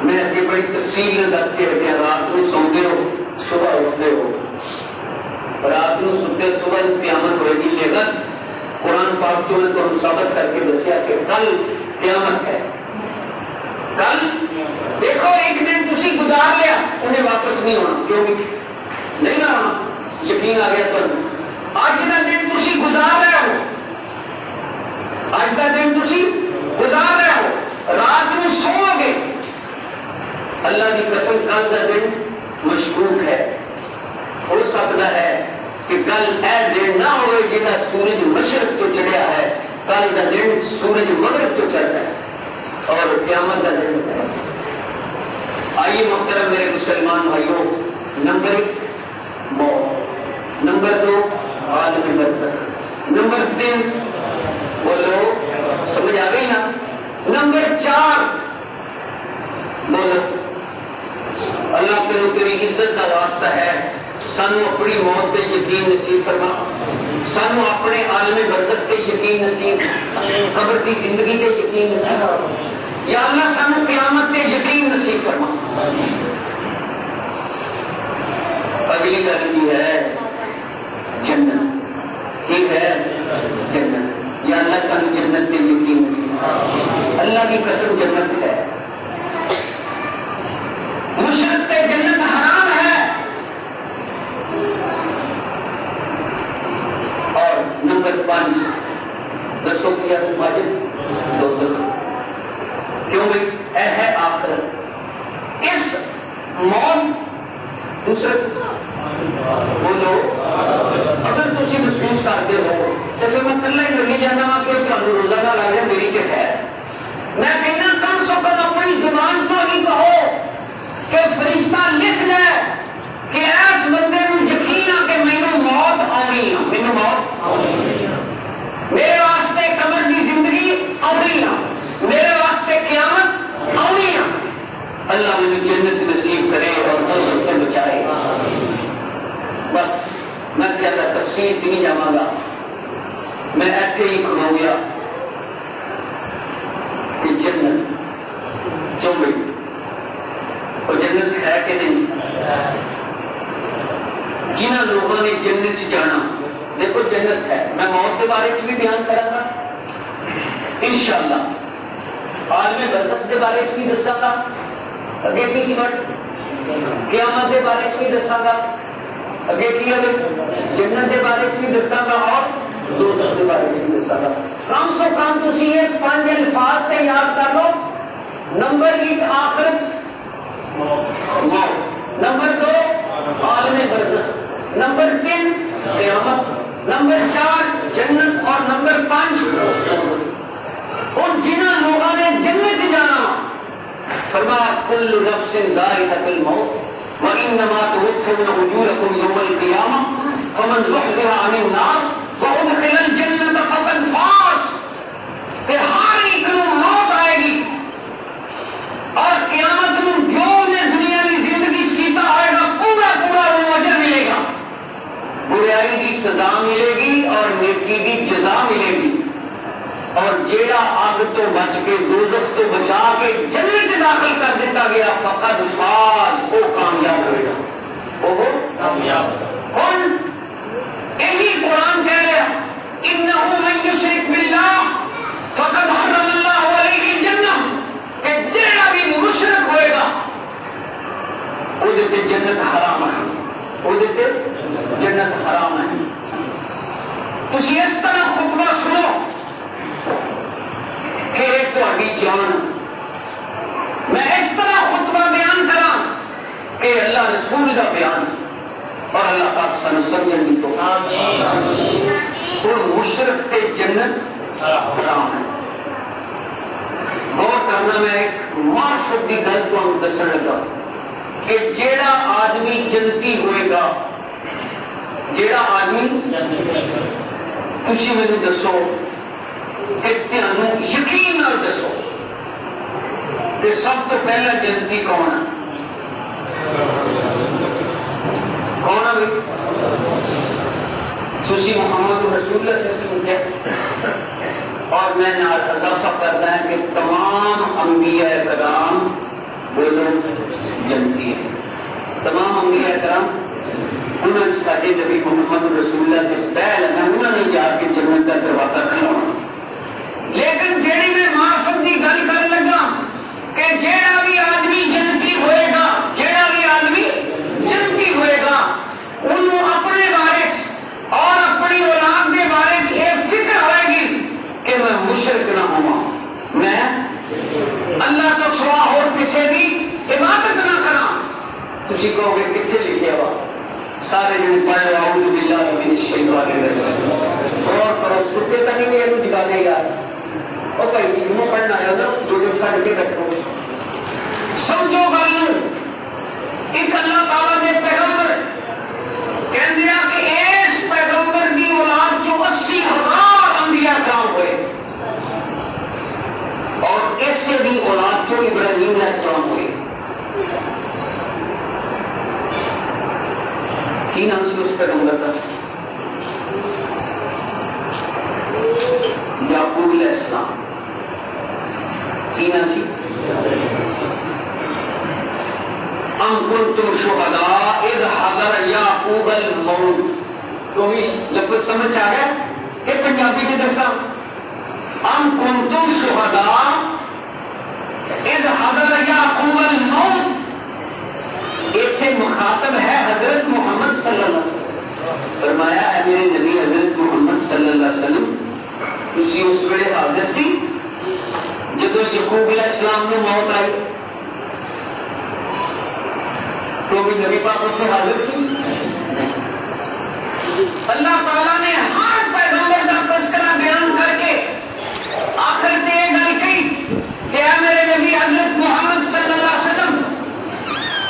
میں اگے بڑی تفصیل نے دس کے رکھا. رات کو سوندے ہو صبح اٹھتے ہو، رات کو سوتے صبح قیامت ہوئے گی. لیکن قرآن پاک جو نے تو ثابت کر کے دسیا کہ کل قیامت ہے. کل دیکھو ایک دن تسی گزار لیا، انہیں واپس نہیں ہونا. کیوں نہیں آنا؟ یقین آ گیا تو اج کا دن تسی گزار رہے ہو، اج کا دن تسی گزار رہے ہو، رات کو سو گے، اللہ کی قسم کل کا دن مشکوک ہے. ہو سکتا ہے کہ کل اے دن نہ ہوئے جہاں سورج مشرق تو چڑھیا ہے، کل کا دن سورج مغرب تو چڑھتا ہے اور قیامت کا دن ہے. آئیے محترم میرے مسلمان بھائیوں، نمبر 1 موت، نمبر 2 عالم برزخ، نمبر 3 بولو سمجھ آ گئی نا. نمبر 4 بولو اللہ تیرو تیری عزت کا واسطہ ہے سانو اپنی موت تے یقین نصیب فرما، سانو اپنے عالم برزخ تے یقین نصیب، قبر کی زندگی تے یقین نصیب فرما. یا اللہ سانو قیامت تے یقین نصیب فرما. اگلی گل کی ہے جنت. ٹھیک ہے جنت. یا اللہ سانو جنت تے یقین نصیب فرما. اللہ کی قسم جنت ہے، مشرق تے جنت حرام ہے. اور نمبر 5 دسو کیا واجب دوزخ. کیوں بھائی اے ہے آخرت. اس موت دوسرا بولو اگر تسی محسوس کرتے ہو تو پھر میں کلا ہی کرنی جانا وا کہ تمہیں روزہ نہ لا جائے میری کہ ہے. میں کہنا کم سو کم اپنی زبان تو ہی کہو کہ فرشتہ لکھ لے کہ ایس بندے کو یقین آ کہ مینوں موت آنی ہے، مینوں موت میرے واسطے قبر کی زندگی آنی ہے، میرے واسطے قیامت آنی ہے. اللہ مجھے جنت نصیب کرے اور دوزخ سے بچائے. بس میں زیادہ تفصیل نہیں جاواں گا، میں ایتھے ہی کھلو گیا کہ جنت کیوں گئی اور جنت ہے کہ نہیں. جنہ لوگوں نے جنت جانا، دیکھو جنت ہے. میں موت کے بارے میں بھی بیان کروں گا انشاءاللہ. عالم برزخ کے بارے بھی دساں گا، اگے کی سی بٹ قیامت کے بارے بھی دساں گا، اگے کی ہے جنت کے بارے بھی دساں گا اور دوزخ کے بارے بھی دساں گا. کم سو کم تسی یہ 5 الفاظ تے یاد کر لو. نمبر 1 آخرت موت، نمبر 2 عالم برزخ، نمبر 3 قیامت، نمبر 4 جنت اور نمبر 5 اور جنہاں لوگوں نے جنت جانا فرمایا کل نفس ذائقۃ الموت وانما توفون اجورکم یوم القیامہ فمن زحزح عن النار وادخل الجنۃ فقد فاز. کہ ہر ایک کو موت آئے گی اور قیامت میں جو نے دنیا کی زندگی کیتا ہوئے گا پورا پورا وہ اجر ملے گا. برائی کی سزا ملے گی اور نیکی کی جزا ملے گی. اور جیڑا آگ تو بچ کے دوزخ تو بچا کے جنت داخل کر دیتا گیا فقط فاز، وہ کامیاب ہوئے گا. وہ کامیاب کون؟ یہی قرآن کہہ رہا انہ من یشرک باللہ فقد حرم اللہ علیہ الجنہ. کہ جیڑا بھی مشرک ہوئے گا وہ دیتے جنت حرام ہے، وہ دیتے جنت حرام ہے. تسی اس طرح خطبہ سنو کہ ایک تہاڈی جان، میں اس طرح خطبہ بیان کرا کہ اللہ رسول کا بیان اور اللہ پاک سانو سمجھن دی تو آمین. اور مشرک تے جنت حرام ہے. غور کرنا، میں ایک معرفت کی گل کو دسن لگا کہ جیڑا آدمی جنتی ہوئے گا، جیڑا آدمی تسی مجھے دسو کہ تانوں یقین نال دسو کہ سب تو پہلا جنتی کون ہے؟ کون ہے بھائی؟ تسی محمد رسول اللہ صلی اللہ علیہ وسلم کہتے اور میں نال اضافہ کرتا ہے کہ تمام انبیاء کرام وہ لوگ جنتی ہیں. تمام انبیاء کرام انہوں نے ساڈے نبی محمد رسول اللہ کے پہلے انہوں نے جا کے جنت کا دروازہ کھلانا. لیکن جیڑی میں معرفت کی گل کر لگا کہ جیڑا بھی آدمی جنتی ہوئے گا، جیڑا بھی آدمی جنتی ہوئے گا انہوں اپنے بارے اور اپنی اولاد کے بارے یہ فکر ہوئے گی کہ میں مشرک نہ ہوں، میں اللہ تو سوا اور کسی کی عبادت نہ کرا. تسی کہو گے کتنے لکھے ہوا؟ سارے جن پڑھ رہے اعوذ باللہ من الشیطان الرجیم. اور کرو ستے تو نہیں یہ جگا دے یار اور بھائی جی جنہوں پڑھنا آیا نا جو جو چھڑ کے بیٹھو سمجھو گل. ایک اللہ تعالیٰ نے پیغمبر کہہ دیا کہ اس پیغمبر کی اولاد جو 80,000 انبیاء کرام ہوئے اور اس سے بھی اولاد جو ابراہیم علیہ السلام ہوئے. کی نام سی اس پیغمبر کا؟ یعقوب علیہ السلام. کی نام سی؟ ام کنتم شہداء اذ حضر یعقوب الموت. تو بھی لفظ سمجھ آ گیا کہ پنجابی سے دسا ام کنتم شہداء اذ حضر یعقوب الموت. ایتھے مخاطب ہے حضرت محمد صلی اللہ علیہ وسلم. فرمایا ہے میرے نبی حضرت محمد صلی اللہ علیہ وسلم تسی اس ویلے حاضر سی جدو یعقوب علیہ السلام نے موت آئی؟ تو بھی نبی پاک اس سے حاضر سی؟ اللہ تعالیٰ نے ہر پیغمبر کا تذکرہ بیان کر کے آخر تے یہ گل کہی کہ اے میرے نبی حضرت محمد صلی اللہ علیہ وسلم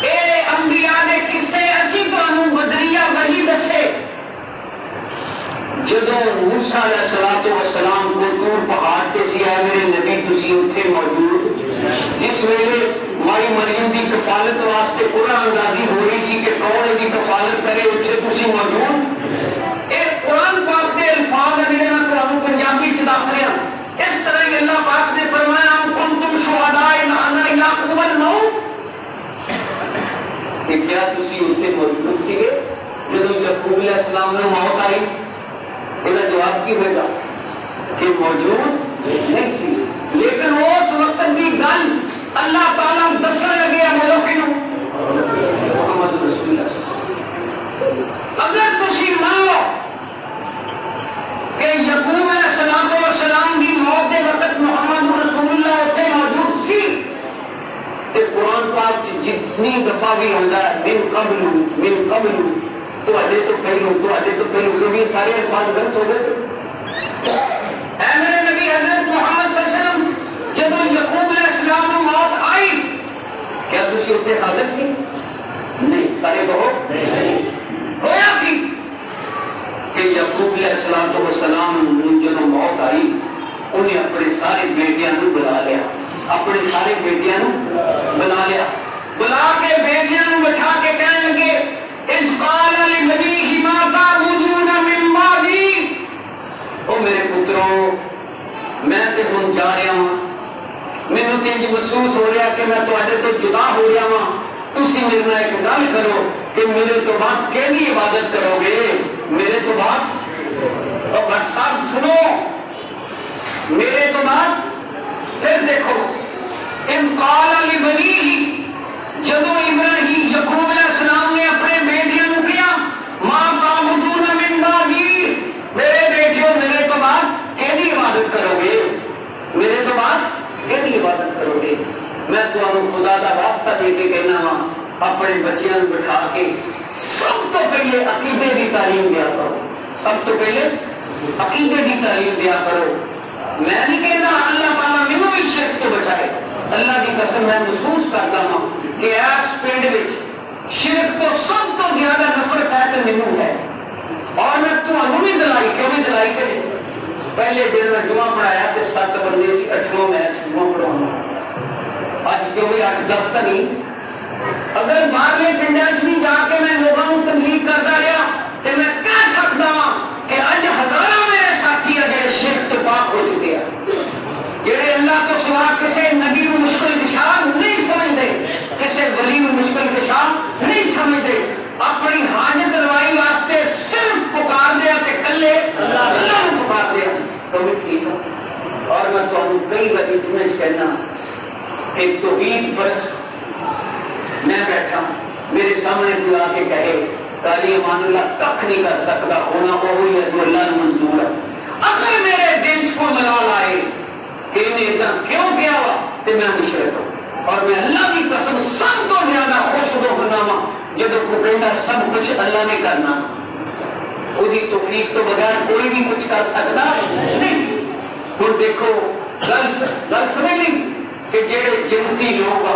اے انبیاء نے کسے اسی تانوں بدریہ وحی دسے جدو موسیٰ علیہ السلام کو طور پہاڑ تے سی اے میرے نبی تسی اتھے موجود جس ویلے مائی مریم دی کفالت واسطے قرآن اندازی ہو رہی سی کہ کون دی کفالت کرے اتھے تسی موجود. ایک قرآن پاک دے الفاظ ہیں جنہاں میں تمہیں پنجابی چ دس رہا. اس طرح ہی اللہ پاک نے فرمایا ام کنتم شہداء اذ حضر یعقوب الموت. کہ کیا تسی اتھے موجود سی جدو یعقوب علیہ السلام نے موت آئی؟ اس کا جواب کی ہوئے گا کہ موجود نہیں سی. لیکن لیکن اس وقت کی گل اللہ تعالیٰ دسن لگے ملوک محمد رسول اللہ صلی اللہ علیہ وسلم. اگر تسی مان لو کہ یعقوب علیہ السلام کی موت کے وقت محمد رسول اللہ اتنے موجود سی، قرآن پاک جتنی دفعہ بھی آتا ہے من قبل تو پہلو جو بھی سارے الفاظ غلط ہو گئے. اے میرے نبی حضرت محمد صلی اللہ علیہ وسلم جب یعقوب علیہ السلام کو موت آئی کیا تسی اتنے حاضر سی؟ نہیں. سارے کہو ہویا کی کہ یعقوب علیہ السلام جب موت آئی انہیں اپنے سارے بیٹیاں بلا لیا، اپنے سارے بیٹیاں بنا لیا، بلا کے بیٹیاں بٹھا کے کہنے لگے اذ قال لنبیہ ما تعبدون من بعدی، او میرے پتروں میں تے ہن جا رہا ہوں، مینوں تے محسوس ہو رہا کہ میں تواڈے تو جدا ہو رہا ہوں، تسی میرے نال ایک گل کرو کہ میرے تو بعد کیڑی عبادت کرو گے؟ میرے تو بعد اور بٹ صاحب سنو، میرے تو بعد پھر دیکھو ان قال لبنیہ جدو ابراہیم یعقوب علیہ السلام نے اپنے بیٹیوں کو کیا ما تعبدون من بعدی، میرے بیٹیوں میرے تو بعد کیڑی عبادت کرو گے؟ میرے تو بعد کیڑی عبادت کرو گے؟ میں تمہیں خدا کا واسطہ دے کے کہنا وا اپنے بچیاں بٹھا کے سب تو پہلے عقیدے کی تعلیم دیا کرو، سب تو پہلے عقیدے کی تعلیم دیا کرو. میں نہیں کہنا اللہ تعالیٰ مینوں بھی شرک تو بچائے، اللہ کی قسم میں محسوس کرتا ہوں کہ اس پنڈ وچ شرک تو سب تو زیادہ نفرت ہے تو مینوں ہے. اور میں تمہیں بھی دلائی کیوں بھی دلائی کہ پہلے دن میں جمعہ پڑھایا تو 7 بندے سی، 8واں میں جمعہ پڑھاؤں اج کیوں بھی 8-10 تو نہیں. اگر باہرلے پنڈاں بھی جا کے میں لوگوں کو تبلیغ کرتا رہا تو میں کہہ سکتا ہوں کہ اج ہزاروں میرے ساتھی ہیں جڑے شرک تو پاک ہو چکے ہیں، جڑے اللہ تو سوا کسی نبی کو مشکل کشا نہیں سمجھتے، کسی ولی کو مشکل کشا نہیں سمجھتے، اپنی حاجت روائی واسطے صرف پکار دیا کہ کلے اللہ کو پکار دیا تو بھی ٹھیک ہے. اور میں تمہیں کئی بار تمہیں کہنا کہ توحید پرست میں بیٹھا میرے سامنے کوئی آ کے کہے قاضی امان اللہ کخ نہیں کر سکتا، ہونا وہی ہے جو اللہ نے منظور ہے. اگر میرے دل کو ملال آئے کہ انہیں اتنا کیوں کیا ہوا تو میں مشرک ہوں. اور میں اللہ کی قسم سب تو زیادہ خوش ہونا وا جب کو کہتا سب کچھ اللہ نے کرنا، وہی توفیق تو بغیر کوئی بھی کچھ کر سکتا نہیں. ہوں دیکھو گل سمجھ لی کہ جہے جنتی لوگ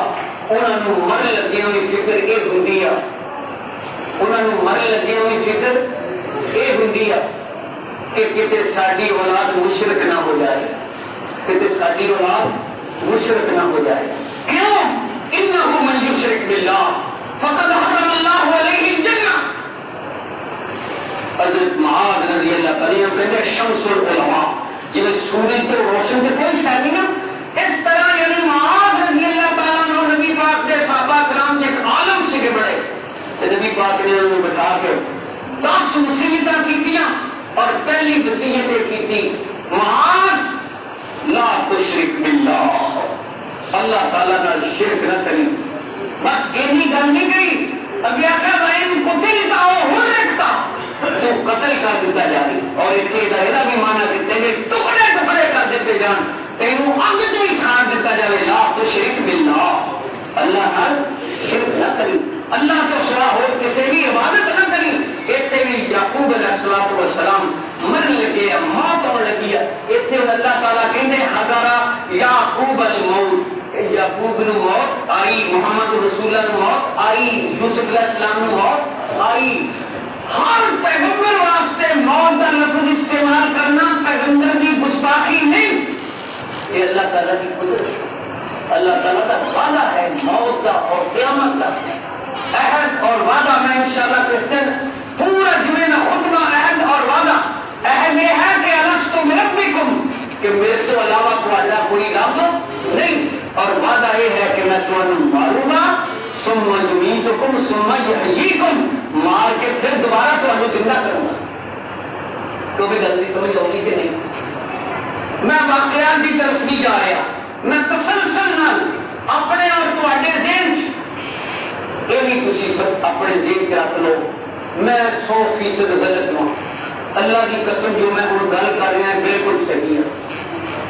انہوں مرن لگے ہوئی فکر یہ ہوتی ہے، انہوں مرن لگے ہوئی فکر یہ ہوتی ہے کہ کتے ساری اولاد مشرک نہ ہو جائے، کتے ساری اولاد مشرک نہ ہو جائے. کیوں؟ انہ من یشرک باللہ فقد حرم اللہ علیہ الجنہ. حضرت معاذ رضی اللہ عنہ کہتے ہیں شمس العلماء، جب سورج تو روشن سے کوئی شے نہیں نا، اس طرح یعنی معاذ رضی اللہ تعالیٰ عنہ نبی پاک کے صحابہ کرام کے ایک عالم سے کے بڑے نبی پاک نے انہوں بٹھا کے 10 وصیتاں کیتیاں اور پہلی وصیت کی تھی معاذ لا تشرک باللہ، اللہ تعالیٰ کا شرک نہ کریں. بس اتنی گل نہیں گئی، ابھی آخر بہن قتل ہو رکھتا تو قتل کر دیتا جائے. اور اتنے یہ بھی مانا دیتے ہیں ٹکڑے ٹکڑے کر دیتے جان، تینوں اگ چ بھی ساڑ دیتا جائے. لا تشرک باللہ، اللہ نال شرک نہ کریں، اللہ تو سوا ہو کسی بھی عبادت نہ کریں. اتنے بھی یعقوب علیہ السلام مرن لگے، موت ہونے لگی ہے. اتنے اللہ تعالیٰ کہتے ہیں ہزارہ یعقوب الموت، یعقوب نو موت آئی، محمد رسول اللہ نو موت آئی، یوسف علیہ السلام نو موت آئی. ہر پیغمبر واسطے موت کا لفظ استعمال کرنا پیغمبر کی گستاخی نہیں، یہ اللہ تعالیٰ کی قدرت، اللہ تعالیٰ کا وعدہ ہے موت کا اور قیامت کا عہد اور وعدہ. میں انشاءاللہ کس دن پورا جمعہ کا خطبہ عہد اور وعدہ. عہد یہ ہے کہ الستو بربکم، کہ میرے تو علاوہ تمہارا کوئی رب نہیں، اور وعدہ یہ ہے کہ میں تمہیں ماروں گا ثم یمیتکم ثم یحییکم، مار کے پھر دوبارہ تمہیں زندہ کروں گا. تو بھی جلدی سمجھ آؤ گی کہ نہیں؟ میں واقعات کی طرف نہیں جا رہا، میں تسلسل نال اپنے اور تواڈے ذہن یہ بھی تسی سب اپنے ذہن چ رکھ لو میں 100% غلط ہوں اللہ کی قسم جو میں ہوں گل کر رہا ہے بالکل صحیح ہے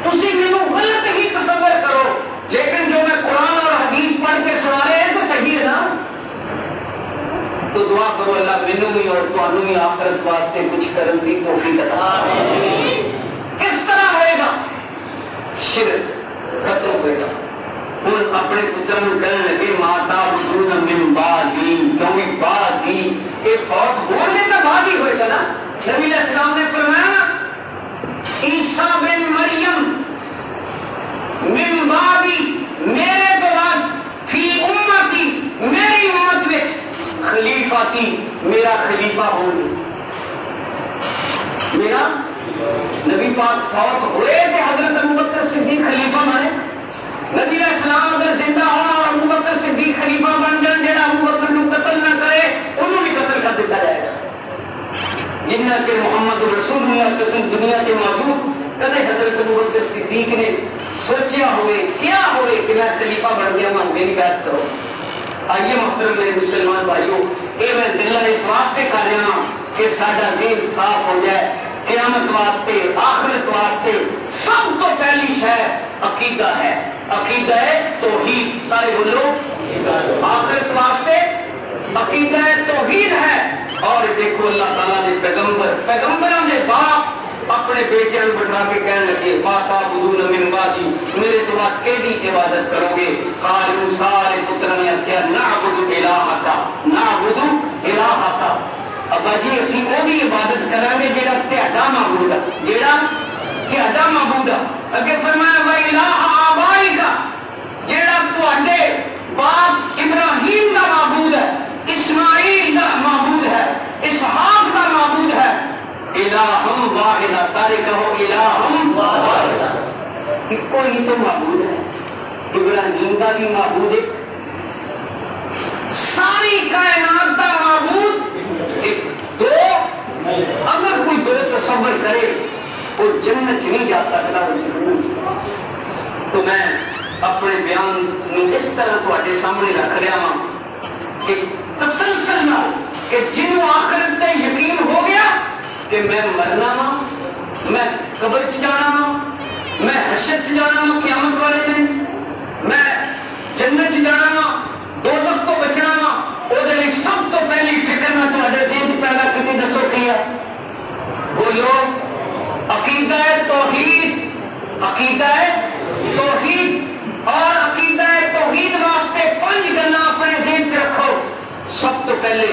تسی مینوں غلط ہی تصور کرو لیکن جو میں قرآن اور حدیث پڑھ کے سنا رہے ہیں تو صحیح ہے نا تو دعا کرو اللہ مینوں بھی اور تانوں بھی آخرت واسطے کچھ کرن دی توفیق عطا کس طرح ہوئے گا شرک ختم ہوئے گا ہوں اپنے پتر میں کہنے لگے ماتا بدون من بعدی کیونکہ بعدی یہ فوت ہونے کا بعد ہی ہوئے گا نا نبی علیہ السلام نے فرمایا نا عیسیٰ بن مریم من بعدی میرے تو بعد فی امتی میری امت میں خلیفہ تھی میرا خلیفہ ہوں میرا نبی پاک فوت ہوئے تھے حضرت ابوبکر صدیق خلیفہ بنے نبی علیہ السلام اگر زندہ ہونا اور ابوبکر صدیق خلیفہ بن جان جڑا ابوبکر کو قتل نہ کرے انہوں بھی قتل کر دیتا جائے گا جنہ کے محمد رسول اللہ صلی اللہ علیہ وسلم دنیا کے موجود کدے حضرت ابوبکر صدیق نے سوچیا ہوئے کیا ہوئے کہ میں خلیفہ بن گیا میں میری بات کرو آئیے محترم میرے مسلمان بھائیوں اے میں دلہ اس واسطے کر رہا ہوں کہ ساڈا دین صاف ہو جائے قیامت واسطے آخرت واسطے سب تو پہلی شے عقیدہ ہے عقیدہ ہے توحید سارے بولو آخرت واسطے عقیدہ ہے توحید ہے اور دیکھو اللہ تعالیٰ نے پیغمبروں نے باپ اپنے بیٹیاں بٹھا کے کہنے لگے ماتا بدون من بعدی میرے تو بعد کیدی عبادت کرو گے قالوا سارے پتر نے کیا نعبد الہک ابا جی اسی او دی عبادت کریں گے جیڑا تہاڈا معبود ہے جیڑا تہاڈا معبود ہے اگے فرمایا وا الہ آبائک جیڑا تواڈے باپ ابراہیم دا معبود ہے اسماعیل دا معبود ہے اسحاق دا معبود ہے الہم واحدہ سارے کہو الہم واحدہ ایک ہی تو معبود ہے ابراہیم دا بھی معبود ہے ساری کائنات دا معبود ایک دو اگر کوئی دو تصور کرے وہ جنت نہیں جا سکتا وہ جنت تو میں اپنے بیان اس طرح تواڈے سامنے رکھ رہا ہوں کہ تسلسل نہ کہ جنوں آخرت تے یقین ہو گیا کہ میں مرنا وا میں قبر چ جانا وا میں حشر چ جانا وا قیامت والے دن میں جنت چ جانا وا دوزخ تو بچنا وا او دے لئی سب تو پہلی فکر میں تواڈے ذہن چ پیدا کیتی دسو کی ہے بولو عقیدہ توحید عقیدہ توحید اور عقیدہ توحید واسطے 5 گلاں اپنے ذہن چ رکھو سب تو پہلے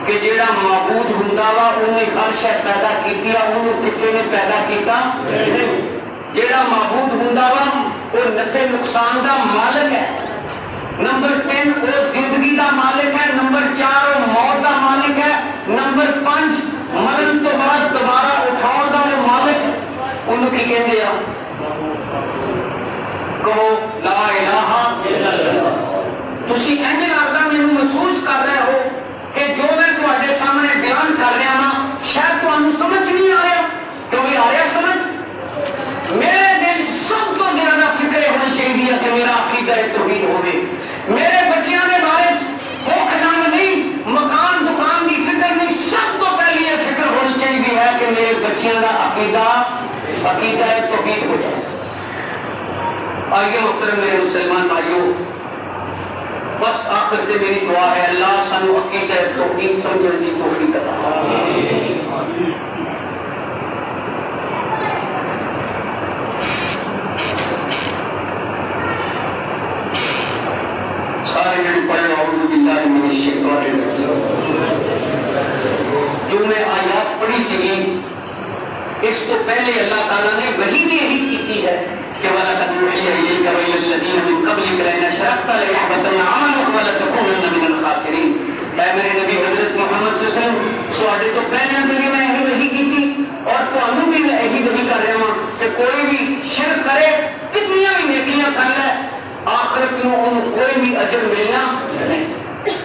کہ جیڑا معبود ہوندا وا انہیں ہر شے پیدا کیتی ہے انہوں کسی نے پیدا کیتا نہیں جیڑا معبود ہوندا وا وہ نفع نقصان دا مالک ہے نمبر 3 وہ زندگی دا مالک ہے نمبر 4 وہ موت دا مالک ہے نمبر 5 مرن تو بعد دوبارہ اٹھاؤ دا وہ مالک انہوں کی کہندے ہیں کہو لا الہ الا اللہ تسی انج لگدا مینوں محسوس کر رہے ہو کہ جو میں تواڈے سامنے بیان کر رہا ہاں شاید تانوں سمجھ نہیں آ رہا کیونکہ آ رہا سمجھ میرے دل سب تو زیادہ فکر ہونی چاہیے کہ میرا عقیدہ توحید ہوگی میرے بچیاں کے بارے بھوک ننگ نہیں مکان دکان کی فکر نہیں سب تو پہلی یہ فکر ہونی چاہیے ہے کہ میرے بچیاں کا عقیدہ توحید ہو جائے آئیے محترم میرے مسلمان بھائیوں بس آخر سے میری دعا ہے اللہ سانو عقیدہ توحید سمجھنے کی توفیق عطا فرمائے سارے جڑے پڑھے اعوذ باللہ من الشیطان الرجیم جو میں آیات پڑھی سی اس کو پہلے اللہ تعالیٰ نے وحی بھی یہی کی ہے کہ وَلَقَدْ أُوحِيَ إِلَيْكَ وَإِلَى الَّذِينَ مِن قَبْلِكَ لَئِنْ أَشْرَكْتَ لَيَحْبَطَنَّ عَمَلُكَ وَلَتَكُونَنَّ مِنَ الْخَاسِرِينَ اے میرے نبی حضرت محمد صلی اللہ علیہ وسلم تواڈے تو پہلے اندر میں یہی وحی کی تھی اور تانوں بھی میں یہی وحی کر رہا ہوں کہ کوئی بھی شرک کرے کتنی بھی نیکیاں کر لے آخرت میں انہوں کوئی بھی اجر ملنا نہیں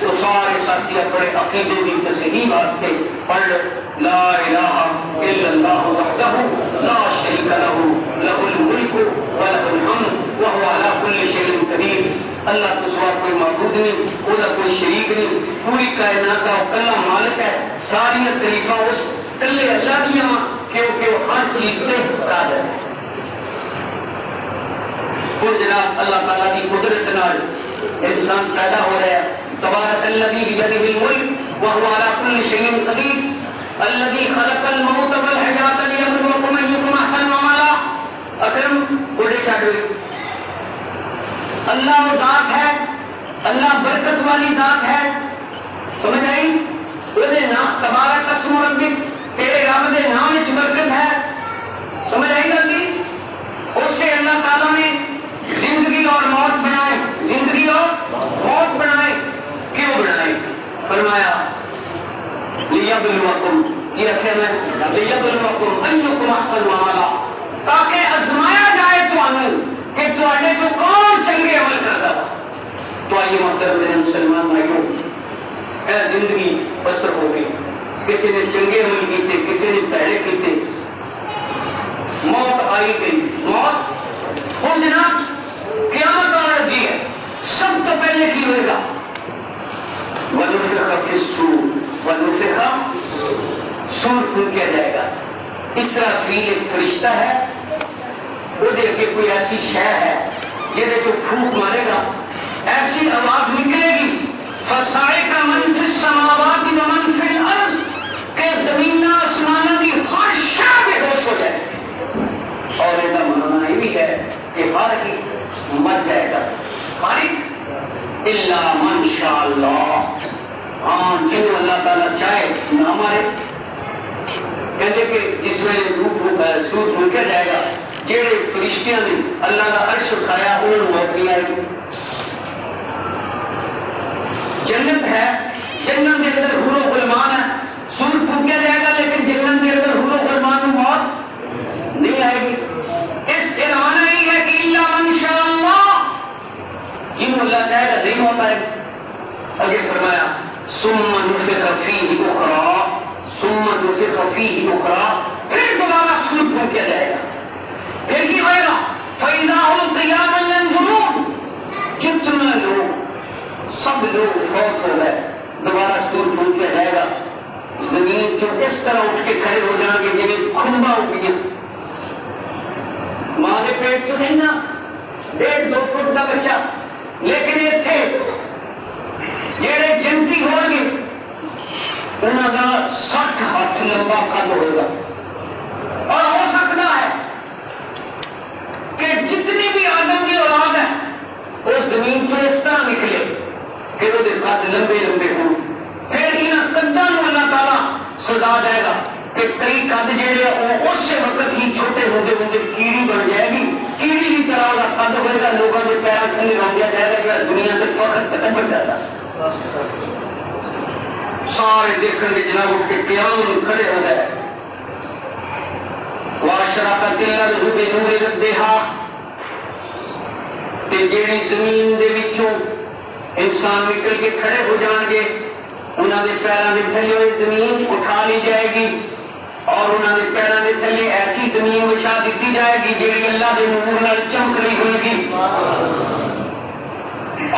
تو سارے ساتھی اپنے عقیدے کی تصحیح واسطے پڑھ لا الہ الا اللہ وحدہ لا شریک لہ لہ الملک ولہ الحمد نہیں، وہ کوئی شریک نہیں، پوری کائنات کا کلا مالک ہے، ساری تعریفاں اس کلے اللہ دیا کیونکہ وہ ہر چیز پہ قادر ہے۔ اور جناب اللہ تعالیٰ کی قدرت نال انسان پیدا ہو رہا ہے۔ تبارک الذی بیدہ الملک وہو علی کل شیء قدیر الذی خلق الموت والحیاۃ لیبلوکم ایکم احسن عملا۔ اکرم بڑے چاڑوئی اللہ وہ ذات ہے، اللہ برکت والی ذات ہے، سمجھ آئی؟ وہ نام تبارک اسم ربک، تیرے رب دے نام وچ برکت ہے، سمجھ آئی گل دی؟ اس سے اللہ تعالیٰ نے زندگی اور موت بنائے، زندگی اور موت بنائے، کیوں بنائے؟ فرمایا لیبلوکم، یہ رکھے میں لیبلوکم ایکم احسن عملا، تاکہ آزمایا جائے تمہیں کہ تواڈے تو کون چنگے عمل کرتا تھا۔ تو آئیے محترم میرے مسلمان بھائیوں، اے زندگی بسر ہو گئی، کسی نے چنگے عمل کیتے، کسی نے پیڑے کیتے، موت آئی گئی، موت اور جناب قیامت آنے لگی ہے، سب تو پہلے کی ہوئے گا وَنُفِخَ فِي الصُّورِ، وَنُفِخَ سور پھونکا جائے گا۔ اسرافیل ایک فرشتہ ہے، وہ دیکھے کوئی ایسی شے ہے جہدے کو پھونک مارے گا، ایسی آواز نکلے گی فَصَعِقَ مَنْ فِي السَّمَاوَاتِ وَمَنْ فِي الْأَرْضِ، کہ زمین آسمانہ کی ہر شے بے ہوش ہو جائے۔ اور ایسا معنی یہ بھی ہے کہ ہر ایک مر جائے گا، ہر ایک الا من شاء اللہ، ہاں جن اللہ تعالیٰ چاہے نہ مارے۔ کہتے کہ جس میں سور پھونکا جائے گا، جہے فرشتیاں نے اللہ کا عرش اٹھایا انہوں نے موت نہیں آئے گی۔ جنت ہے، جنت کے اندر حور و غلمان ہے، سور پھونکا جائے گا لیکن جنت کے اندر حور و غلمان میں موت نہیں آئے گی۔ اس عنوان نہیں ہے کہ الا من شاء اللہ، جن اللہ چاہے گا نہیں موت آئے گی۔ آگے فرمایا ثم نفخ فیہ اخری، ثم نفخ فیہ اخری، پھر دوبارہ سور پھونکا جائے گا، پھر کی ہوئے گا فَإِذَا هُمْ قِيَامٌ يَنظُرُونَ، کتنا لوگ سب لوگ فوت ہو گئے، دوبارہ سور پھونکا جائے گا، زمین جو اس طرح اٹھ کے کھڑے ہو جائیں گے جنہیں کھمبا ہو گیا، ماں کے پیٹ چ نہیں نا 1.5-2 فٹ کا بچہ، لیکن یہ تھے جہے جنتی ہو گے انہوں کا 60 ہاتھ لمبا قد ہوگا، اور ہو سکتا ہے کہ جتنی بھی آدم کی اولاد ہے وہ زمین سے اس طرح نکلے کہ وہ قد لمبے لمبے ہوں۔ پھر انہوں قداں اللہ تعالیٰ سزا جائے گا کہ کئی قد جڑے وہ اس وقت ہی چھوٹے ہوتے ہوتے کیڑی بن جائے گی، کیڑی کی طرح والا قد ہوئے گا، لوگوں کے پیروں تھلے رہ جائے گا کہ دنیا سے فخر تکبر کرتا سارے دیکھیں گے جناب اٹھ کے قیام کھڑے ہو گئے۔ وَأَشْرَقَتِ الْأَرْضُ بِنُورِ رَبِّهَا، تے جیڑی زمین دے وچوں انسان نکل کے کھڑے ہو جان گے، انہاں دے پیراں دے تھلے زمین اٹھا لی جائے گی اور انہاں دے پیراں دے تھلے ایسی زمین بچھا دیتی جائے گی جیڑی اللہ دے نور نال چمک رہی ہوئے گی،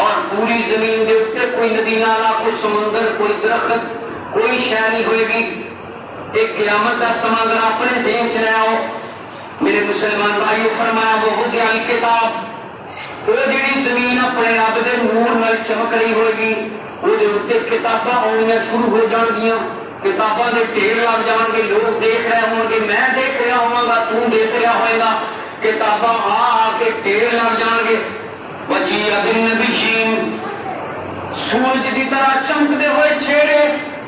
اور پوری زمین دے اوپر کوئی ندی نالا، کوئی سمندر، کوئی درخت، کوئی شے نہیں ہوئے گی۔ ایک قیامت کا سمندر اپنے ذہن چ لے آؤ میرے مسلمان بھائیو، فرمایا وہ وضع الکتاب، وہ جڑی زمین اپنے رب دے نور نال چمک رہی ہوئے گی، وہ دے اوپر کتاباں آنیاں شروع ہو جان گیاں، کتاباں دے ڈھیر لگ جان گے، لوگ دیکھ رہے ہوں گے، میں دیکھ رہا ہوں گا، تو دیکھ رہا ہوئے گا، کتاباں آ کے ڈھیر لگ جان گے۔ وجیء بالنبیین، سورج کی طرح چمکتے ہوئے چہرے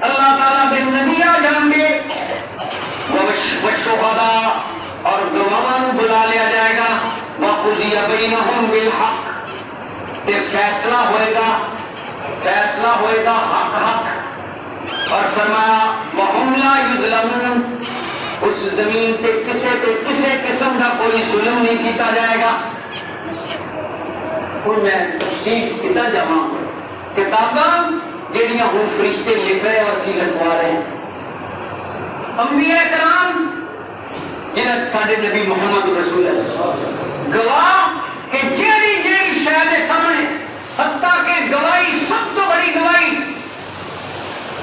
اللہ تعالیٰ کے نبی آ جان گے، والشہداء، اور گواہاں بلا لیا جائے گا، وقضی بینہم بالحق، تے فیصلہ ہوئے گا، فیصلہ ہوئے گا حق حق، اور فرمایا وہم لا یظلمون، اس زمین تے کسے قسم کا کوئی ظلم نہیں کیتا جائے گا۔ اور میں تفصیل کتنا جمع کتاباں جہاں ہوں فرشتے لکھ رہے اور اسی لکھوا رہے ہیں، انبیاء کرام جنہاں ساڈے نبی محمد رسول اللہ گواہ کہ جیڑی جیڑی شے دے سامنے حتیٰ کہ گواہی سب تو بڑی گواہی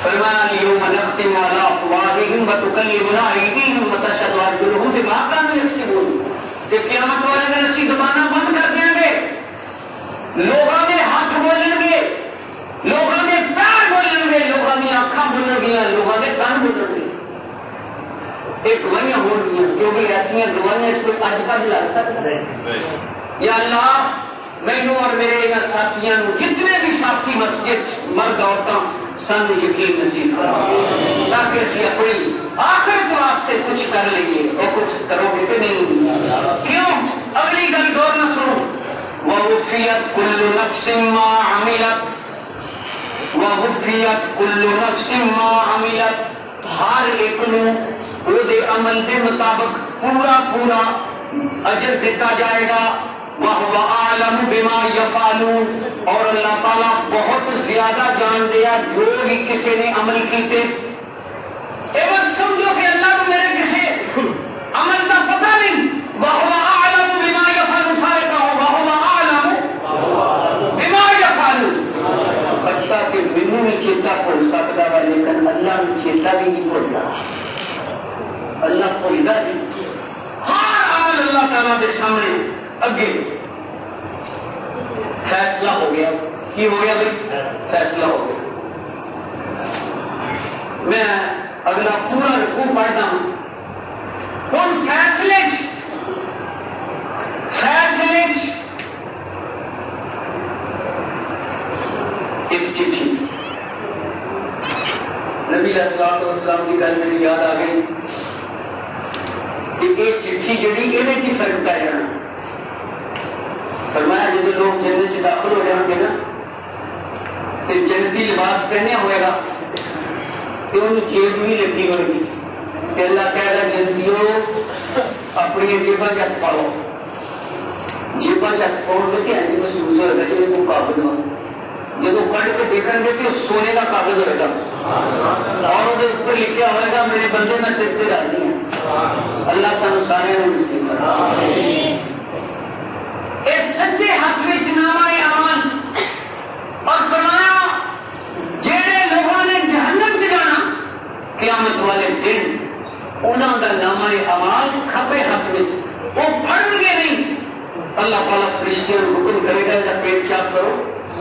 فرمایا اليوم نختم على افواههم وتكلمنا ايديهم وتشهد ارجلهم بما كانوا يكسبون کہ قیامت والے دن اسی زباناں بند کر دیں گے، لوگوں نے ہاتھ بولن گے، لوگوں نے پیر بولن گے، لوگوں نے آنکھاں بولن گیا، لوگوں نے کان بولن گے. ایک گواہیاں ہو رہی ہیں کیونکہ ایسی گواہیاں اس کو اج بج لگ سکتا ہے. یا اللہ مینوں اور میرے ساتھیاں جتنے بھی ساتھی مسجد مرد عورتاں سن یقین نصیب فرما تاکہ اسی اپنی آخرت واسطے کچھ کر لیں اور کچھ کرو گے کہ نہیں. کیوں؟ اگلی گل غور نہ سنو. وَوُفِّيَتْ كُلُّ نَفْسٍ مَّا عَمِلَتْ وَوُفِّيَتْ كُلُّ نَفْسٍ مَّا عَمِلَتْ ہر ایک نو وہ دے عمل دے مطابق پورا پورا اجر دیتا جائے گا. وَهُوَ أَعْلَمُ بِمَا يَفْعَلُونَ اور اللہ تعالیٰ بہت زیادہ جان دیا جو بھی کسی نے عمل کیتے. اے وقت سمجھو کہ اللہ کو میرے کسی عمل کا پتہ نہیں. وَهُوَ أَعْلَمُ بِمَا يَفْعَلُونَ سارے کہو وَهُوَ أَعْلَمُ بِمَا يَفْعَلُونَ. حتیٰ کہ مینوں بھی چیتا بھول سکتا ہے لیکن اللہ بھی چیتا بھی نہیں بھولتا. اللہ بھولتا نہیں. ہر عمل اللہ تعالیٰ کے سامنے اگے فیصلہ ہو گیا. کی ہو گیا بھائی؟ فیصلہ ہو گیا. میں اگلا پورا رکوع پڑھتا ہوں. ان فیصلے ایک چٹھی نبی علیہ الصلوۃ والسلام کی گل میری یاد آ گئی کہ یہ چٹھی جڑی یہ فرق پی جانا. فرمایا جب لوگ جنت سے داخل ہو جائیں گے نا تو جنتی لباس پہنے ہوئے گا تو ان جیب بھی لگی ہوئے گی کہ اللہ کہہ رہا جنتیوں اپنی جیباں ہاتھ پاؤ. جیباں ہاتھ پاؤ گے کہ ایسے محسوس ہوئے گا جیسے کوئی کاغذ ہو. جب کٹ کے دیکھیں گے کہ سونے کا کاغذ ہوئے گا اور وہ اوپر لکھا ہوئے گا میرے بندے میں تیرے راضی ہوں. اللہ سانو سارے نصیب کرے. اس سچے ہاتھ میں نامہ اعمال اور فرمایا جہے لوگوں نے جہنم سے جانا قیامت والے دن انہوں کا نامہ اعمال کھبے ہاتھ میں وہ پڑھیں گے نہیں. اللہ تعالیٰ فرشتوں کو حکم کرے گا یا پیٹ چاک کرو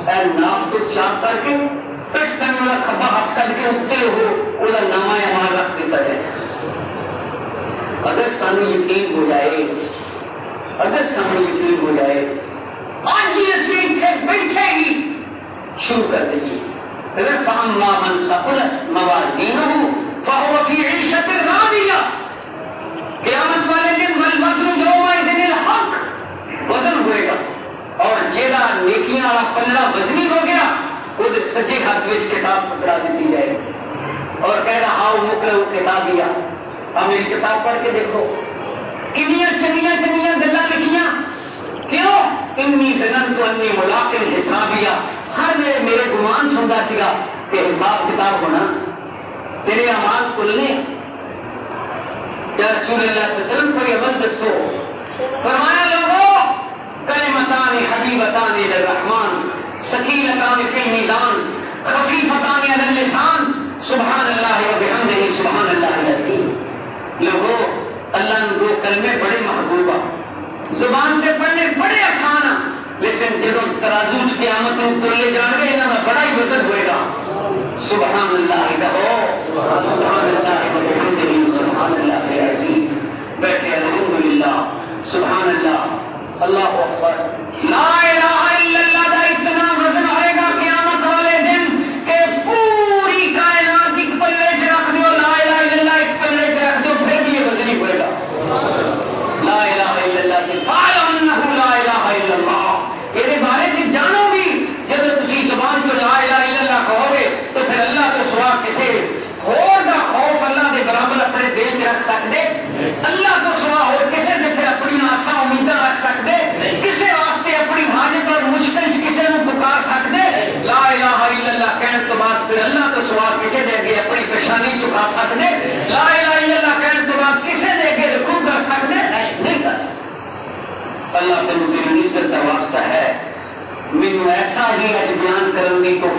اے ناف تو چاک کر کے پیٹ کرنے والا کھبا ہاتھ کر کے اٹھتے ہو وہ نامہ اعمال رکھ دیتا جائے. اگر سانو یقین ہو جائے آج ہی اسی بیٹھے ہی شروع کر دیں. فَأَمَّا مَنْ ثَقُلَتْ مَوَازِينُهُ فَهُوَ فِي عِيشَةٍ رَاضِيَةٍ قیامت والے دن وَالْوَزْنُ يَوْمَئِذٍ الْحَقُّ وزن ہوئے گا اور جیڑا نیکیاں والا پلڑا وزنی ہو گیا وہ سچے ہاتھ میں کتاب پکڑا دیتی جائے گی اور کہہ رہا آؤ مقرؤ کتابیہ اب میری کتاب پڑھ کے دیکھو کنیاں چنگیاں گلاں لکھیاں. کیوں؟ انی ظننت انی ملاق حسابیہ. ہر میرے گمان چھوڑا سا کہ حساب کتاب ہونا تیرے اعمال کھلنے. یا رسول اللہ صلی اللہ علیہ وسلم کوئی عمل دسو. فرمایا لوگوں کلمتان حبیبتان للرحمن ثقیلتان فی المیزان خفیفتان علی اللسان سبحان اللہ وبحمدہ سبحان اللہ العظیم. لوگوں اللہ نے دو کلمے بڑے محبوبہ زبان سے پڑھنے بڑے آسان لیکن جدو ترازو قیامت میں تولے جان گے انہوں کا بڑا ہی وزن ہوئے گا. سبحان اللہ کہو سبحان اللہ وبحمدہ سبحان اللہ العظیم. بیٹھے الحمدللہ سبحان اللہ اللہ اکبر لا الہ الا اللہ دا اتنا وزن ہوئے گا قیامت والے دن کہ پوری کائنات ایک پلڑے سے رکھ دو. لا الہ الا اللہ ایک پلڑے سے رکھ دو پھر بھی یہ وزن ہی ہوئے گا. لا الہ الا اللہ کی فعلم انہو لا الہ الا اللہ. یہ بارے سے جانو بھی جب تسی زبان کو لا الہ الا اللہ کہو گے تو پھر اللہ کو سوا کسی اور دا خوف اللہ دے برابر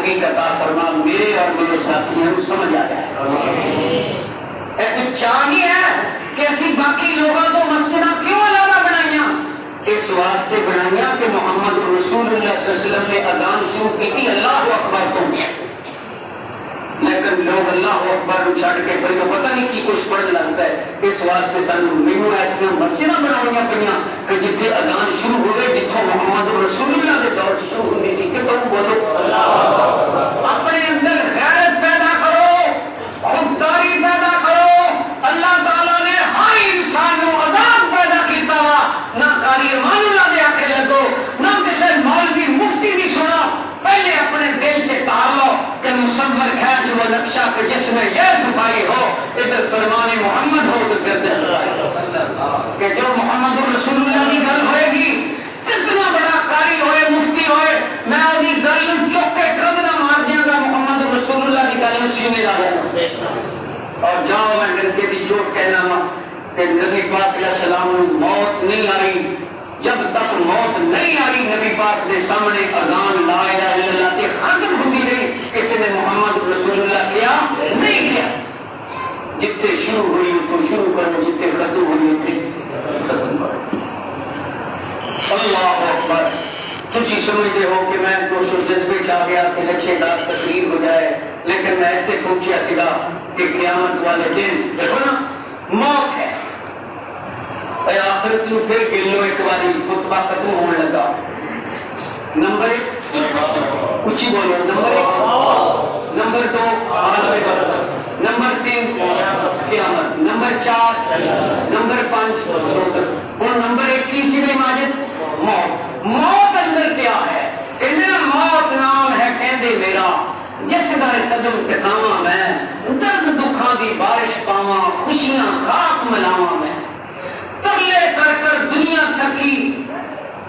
توفیق عطا فرما، میرے اور میرے ساتھیوں کو سمجھ آ جائے۔ کچھ چاہیے ہے کہ ایسی باقی لوگوں تو مسجداں کیوں علیحدہ بنائیاں؟ اس واسطے بنائیاں کہ محمد رسول اللہ صلی اللہ علیہ وسلم نے اذان شروع کی تھی اللہ اکبر تو، لیکن لوگ اللہ اکبر چھڑ کے پھر پتہ نہیں کی کچھ پڑھنے لگتا ہے۔ اس واسطے سانو مینوں ایسا مسجداں بناؤنیاں پڑیاں کہ جتھے اذان شروع ہوئے، جتھوں محمد رسول اللہ کے دور شروع ہوتی سی، کہ تم بولو اپنے اندر غیرت پیدا کرو، خودداری پیدا کرو۔ اللہ تعالیٰ نے ہر انسان کو عذاب پیدا کیتا وا، نہ کاری ایمان اللہ دے آکھے لگو، نہ کسی مولوی مفتی دی سنو، پہلے اپنے دل سے تار لو کہ مصور کھینچ وہ نقشہ کہ جس میں یہ صفائی ہو، ادھر فرمان محمد ہو تو کہ جو محمد رسول اللہ کی گل ہوئے گی، کتنا بڑا قاری ہوئے مفتی ہوئے، میں وہی گل چک کے کندنا مار دیا گا، محمد رسول اللہ کی گل سینے لا دینا۔ اور جاؤ میں ڈنکے کی چوٹ کہنا وا کہ نبی پاک علیہ السلام کو موت نہیں آئی، جب تک موت نہیں آئی نبی پاک کے سامنے اذان لا الہ الا اللہ کے ختم ہوتی رہی، کسی نے محمد رسول اللہ کیا نہیں کیا۔ جتنے شروع ہوئی تو شروع کرو، جتنے ختم ہوئی اتنے ختم کرو۔ اللہ اکبر۔ تسی سمجھتے ہو کہ میں دوستوں جذبے چاہ گیا کہ لچھے دار تقریر ہو جائے، لیکن میں ایسے پہنچیا سیگا کہ قیامت والے دن دیکھو نا موت ہے، اے آخرت نو پھر گن لو ایک باری، خطبہ ختم ہونے لگا۔ نمبر 1 اچھی بولو، نمبر 1، نمبر 2 عالم برزخ، نمبر 3 قیامت، نمبر 4 نمبر 5 اور نمبر 21 میں ماجد موت۔ موت اندر کیا ہے؟ کہتے نا موت نام ہے کہندے میرا، جس دا قدم ٹکاواں میں، درد دکھاں دی بارش پاواں، خوشیاں خاک ملاواں میں، ترلے کر کر دنیا تھکی،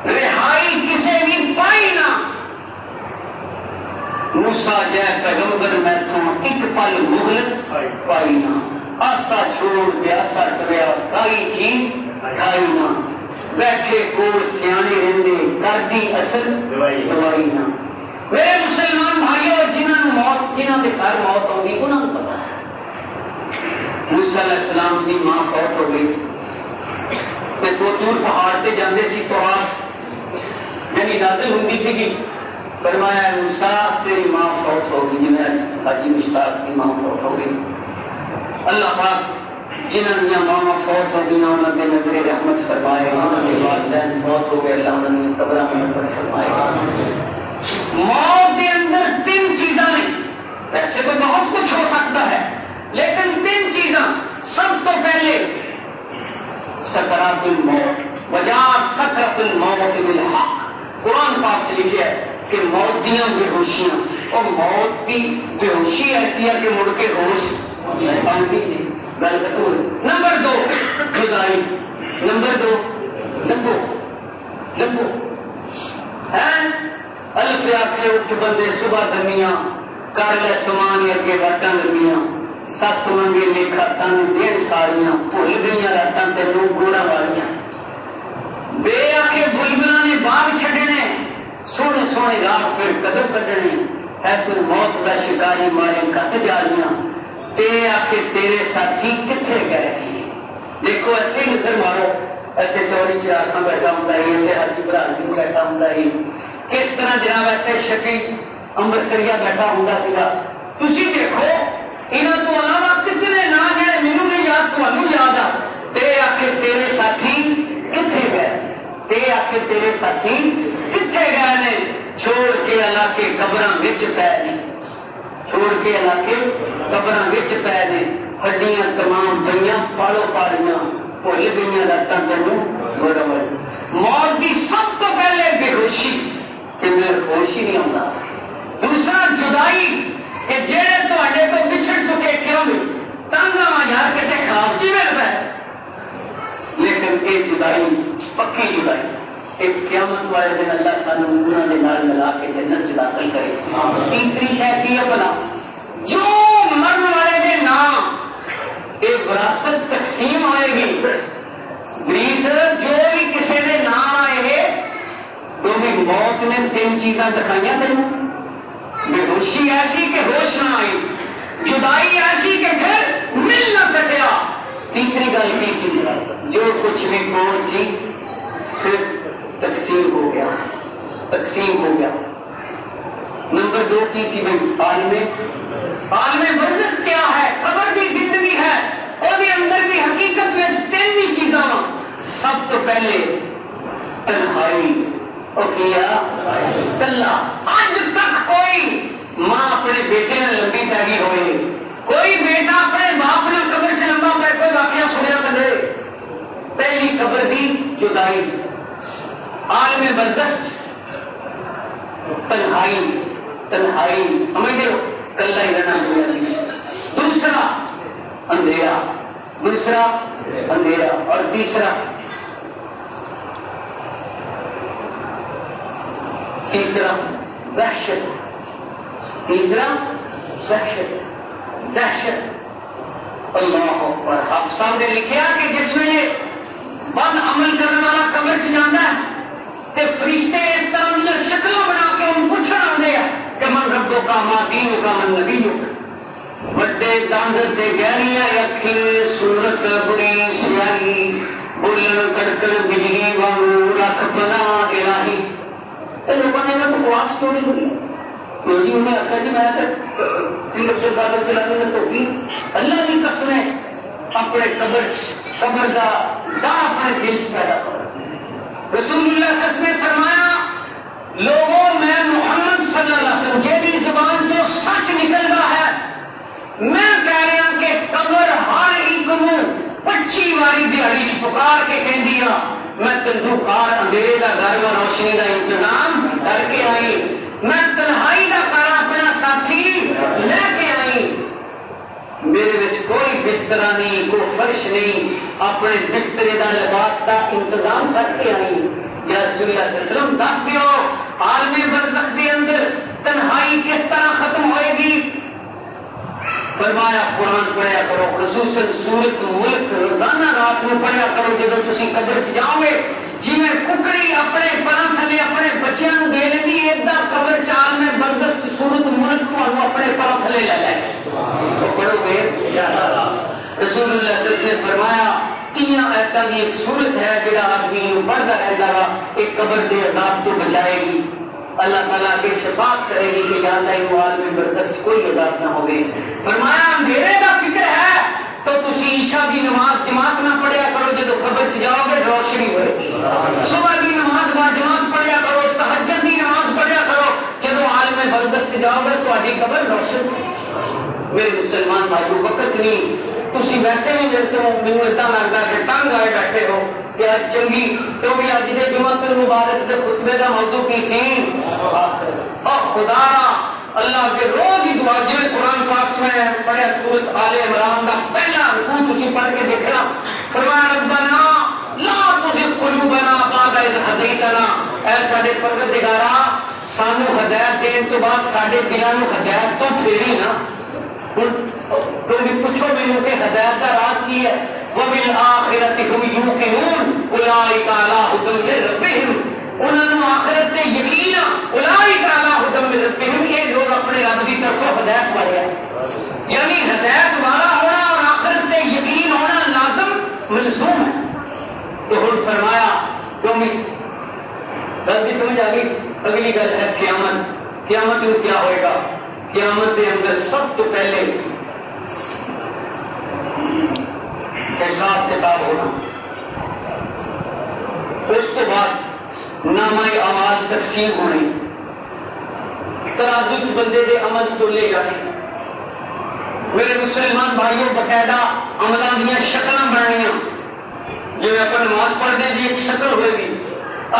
رہائی کسے بھی پائی نہ، موسیٰ جے پیغمبر میں تھوں ایک پل مہلت پائی نہ، آسا چھوڑ پیاسا ٹریا کائی چیز کھائی نہ، بیٹھے کول سیانے رہندے کردی اثر دوائی نہ۔ میرے مسلمان بھائیوں، جنہاں موت، جنہاں دے گھر موت ہوگی انہاں کو پتا ہے۔ موسیٰ علیہ السلام کی ماں فوت ہو گئی تے تو دور پہاڑ تے جاندے سی، تو یعنی نازل ہوندی سی گی، فرمایا موسیٰ تیری ماں فوت ہو گئی، جنہیں حاجی مشتاق کی ماں فوت ہو گئی۔ اللہ پاک جنہاں دیا ماما فوت ہو گئی انہوں نے نظر رحمت فرمائے، انہوں نے والدین فوت ہو گئے، اللہ انہوں نے قبرہ میں پر فرمائے۔ موت کے اندر 3 چیزاں نہیں، ویسے تو بہت کچھ ہو سکتا ہے لیکن 3 چیزاں۔ سب تو پہلے سکرات الموت، وجاءت سکرۃ الموت بالحق، قرآن پاک سے لکھا ہے کہ موت دیاں بے ہوشیاں، اور موت کی بے ہوشی ایسی ہے کہ مڑ کے ہوش آتی نہیں۔ نمبر 2 جدائی، نمبر 2 لبو لبو ہے الف آخر اٹھ بندے صبح دمیاں کر لے سمان اگے وٹاں دمیاں، سس منگے لکھا تن دین ساریاں، بھول گئیاں راتاں تینوں گوڑا والیاں، بے آخے بلبلاں نے باغ چھڈنے، سونے سونے راہ پھر کدو کڈنے، ہے تو موت دا شکاری مارے کٹ جالیاں، تے آخر تیرے ساتھی کتنے گئے؟ دیکھو ایتھے نظر مارو، ایتھے چوری چراغاں بیٹھا ہوندا ہے، ایتھے حاجی ابراہیم بیٹھا ہوندا ہے، کس طرح جناب ایتھے شفیع امبرسریہ بیٹھا ہوندا سیگا۔ تسی دیکھو انہاں تو علاوہ کتنے نا جڑے مینوں نہیں یاد تانوں یاد آ، تے آخر تیرے ساتھی کتنے گئے؟ تے آخر تیرے ساتھی کتنے گئے نے؟ چھوڑ کے علاقے قبراں وچ پے نے، چھوڑ کے علاقے قبراں وچ پے نے، ہڈیاں تمام پئیاں پالو پالیاں، بھول گئیاں راتاں تینوں گوڑا والیاں۔ موت کی سب تو پہلے بے ہوشی کہ میں ہوش ہی نہیں آتا۔ دوسرا جدائی کہ جہے تواڈے تو بچھڑ چکے کیوں بھی تنگ آواں یار کتے خواب چ مل پے، لیکن یہ جدائی پکی جدائی، ایک قیامت والے دن اللہ سانو انہاں دے نال ملا کے جنت داخل کرے۔ تیسری شے کی ہے بلا، جو مرن والے دے نام یہ وراثت تقسیم ہوئے گی، گریس جو بھی کسی دے نام آئے گے، تو بھی موت نے 3 چیزاں دکھائیاں تینوں، بے خوشی ایسی کہ ہوش نہ آئی، جدائی ایسی کہ پھر مل نہ سکیا۔ تیسری گل کی سی جو کچھ بھی کون سی پھر تقسیم ہو گیا، تقسیم ہو گیا۔ نمبر 2 کی سی بھائی عالم برزخ کیا ہے؟ قبر کی زندگی ہے، اور اندر بھی حقیقت میں 3 چیزاں۔ سب تو پہلے تنہائی، کلا۔ آج تک کوئی ماں اپنے بیٹے نے لمبی پیگی ہوئے، کوئی بیٹا اپنے باپ نے قبر سے لمبا پہ کوئی واقعہ سنیا کرے۔ پہلی قبر دی جدائی، عالم برزخ تنہائی، تنہائی سمجھ گئے ہو، کلا ہی رہنا دنیا۔ دوسرا اندھیرا، دوسرا اندھیرا، اور تیسرا دہشت، تیسرا دہشت۔ اللہ اکبر۔ آپ صاحب نے لکھا کہ جس میں یہ بد عمل کرنے والا قبر چ جانا ہے تے فرشتے اس طرح کی شکلوں بنا کے ان پوچھنا آتے ہیں کہ من ربو کا، ماں دینو کا، من نبیو کا۔ بڑے داندر تے گہریاں اکھیں، صورت بڑی سیاہی، بولن کڑکڑ بجلی وانگو، رکھ پناہ الہی۔ لوگوں نے تو قواس توڑی ہوئی، جی انہیں آخر جی میں پیر عبد القادر جیلانی نے توڑی۔ اللہ کی قسم ہے اپنے قبر دا اپنے دل چ پیدا کر۔ رسول اللہ صلی اللہ علیہ وسلم نے فرمایا لوگوں میں محمد صلی اللہ علیہ وسلم جیڑی زبان جو سچ نکلتا ہے، میں کہہ رہا کہ قبر ہر ایک نو 25 واری دیہڑی پکار کے کہندی ہاں میں تندوکار اندھیرے دا گھر و روشنی دا انتظام کر کے آئی، میں تنہائی دا کر اپنا ساتھی لے کے آئی، میرے وچ کوئی بستر نہیں، کوئی فرش نہیں، اپنے بسترے دا لباس دا انتظام کر کے آئی۔ یا رسول اللہ صلی اللہ علیہ وسلم دس دیو عالم برزخ دے اندر تنہائی کس طرح ختم ہوئے گی؟ فرمایا قرآن پڑھیا کرو، خصوصاً سورت ملک روزانہ رات میں پڑھیا کرو۔ جب تسی قبر چ جاؤ گے جی میں ککڑی اپنے پراں تھلے اپنے بچیاں نوں دے لینی، ایدا قبر چ عالم برزخ سورت ملک تانوں اپنے پراں تھلے لے لے تو پڑھو گے۔ رسول اللہ صلی اللہ علیہ وسلم نے فرمایا 3 آیتاں دی ایک سورت ہے جڑا آدمی پڑھدا رہندا وا، ایک قبر دے عذاب تو بچائے گی، اللہ تعالیٰ کے شفاعت کرے گی کہ یا اللہ عالم برزخ کوئی عذاب نہ ہوگی۔ فرمایا اندھیرے دا فکر ہے تو تسی عشاء دی نماز جماعت نہ پڑھیا کرو، جدو قبر چ جاؤ گے روشنی ہوئے گی۔ صبح دی نماز با جماعت پڑھیا کرو، تہجد دی نماز پڑھیا کرو، جدو عالم برزخ چ جاؤ گے تہاڈی قبر روشن۔ میرے مسلمان بھائیو وقت نہیں، تسی ویسے بھی مینوں اتنا لگتا کہ تنگ آئے بیٹھے ہو کہ اج چنگی کیونکہ اج دے جمعۃ المبارک دے خطبے دا موضوع کی سی اور خدا اللہ کے روز ہی دعا جی قرآن پاک میں پڑھے سورت آل عمران دا پہلا رکوع تسی پڑھ کے دیکھنا، فرمایا ربنا لا تزغ قلوبنا بعد اذ ہدیتنا، اے ساڈے پروردگارا سانو ہدایت دین تو بعد ساڈے دلاں نوں ہدایت تو پھیری نا۔ تم پوچھو مینوں کہ ہدایت کا راز کی ہے؟ وبالآخرۃ هم یوقنون اولئک علی ھدی من ربہم، انہاں نوں آخرت تے یقین ہے، اولئک علی ھدی من ربہم، یہ لوگ اپنے رب کی طرف ہدایت والے ہیں، یعنی ہدایت والا ہونا اور آخرت تے یقین ہونا لازم ملزوم ہے۔ تو ہن فرمایا غلطی سمجھ آ گئی؟ اگلی گل ہے قیامت۔ قیامت میں کیا ہوئے گا؟ قیامت کے اندر سب تو پہلے حساب کتاب ہونا، اس کے بعد نامہ اعمال تقسیم ہونے، ترازو چ بندے دے عمل تولے جانے۔ میرے مسلمان بھائیوں باقاعدہ عملاں دیاں شکلاں بننیاں، جی اپن نماز پڑھنے کی ایک شکل ہوئے گی،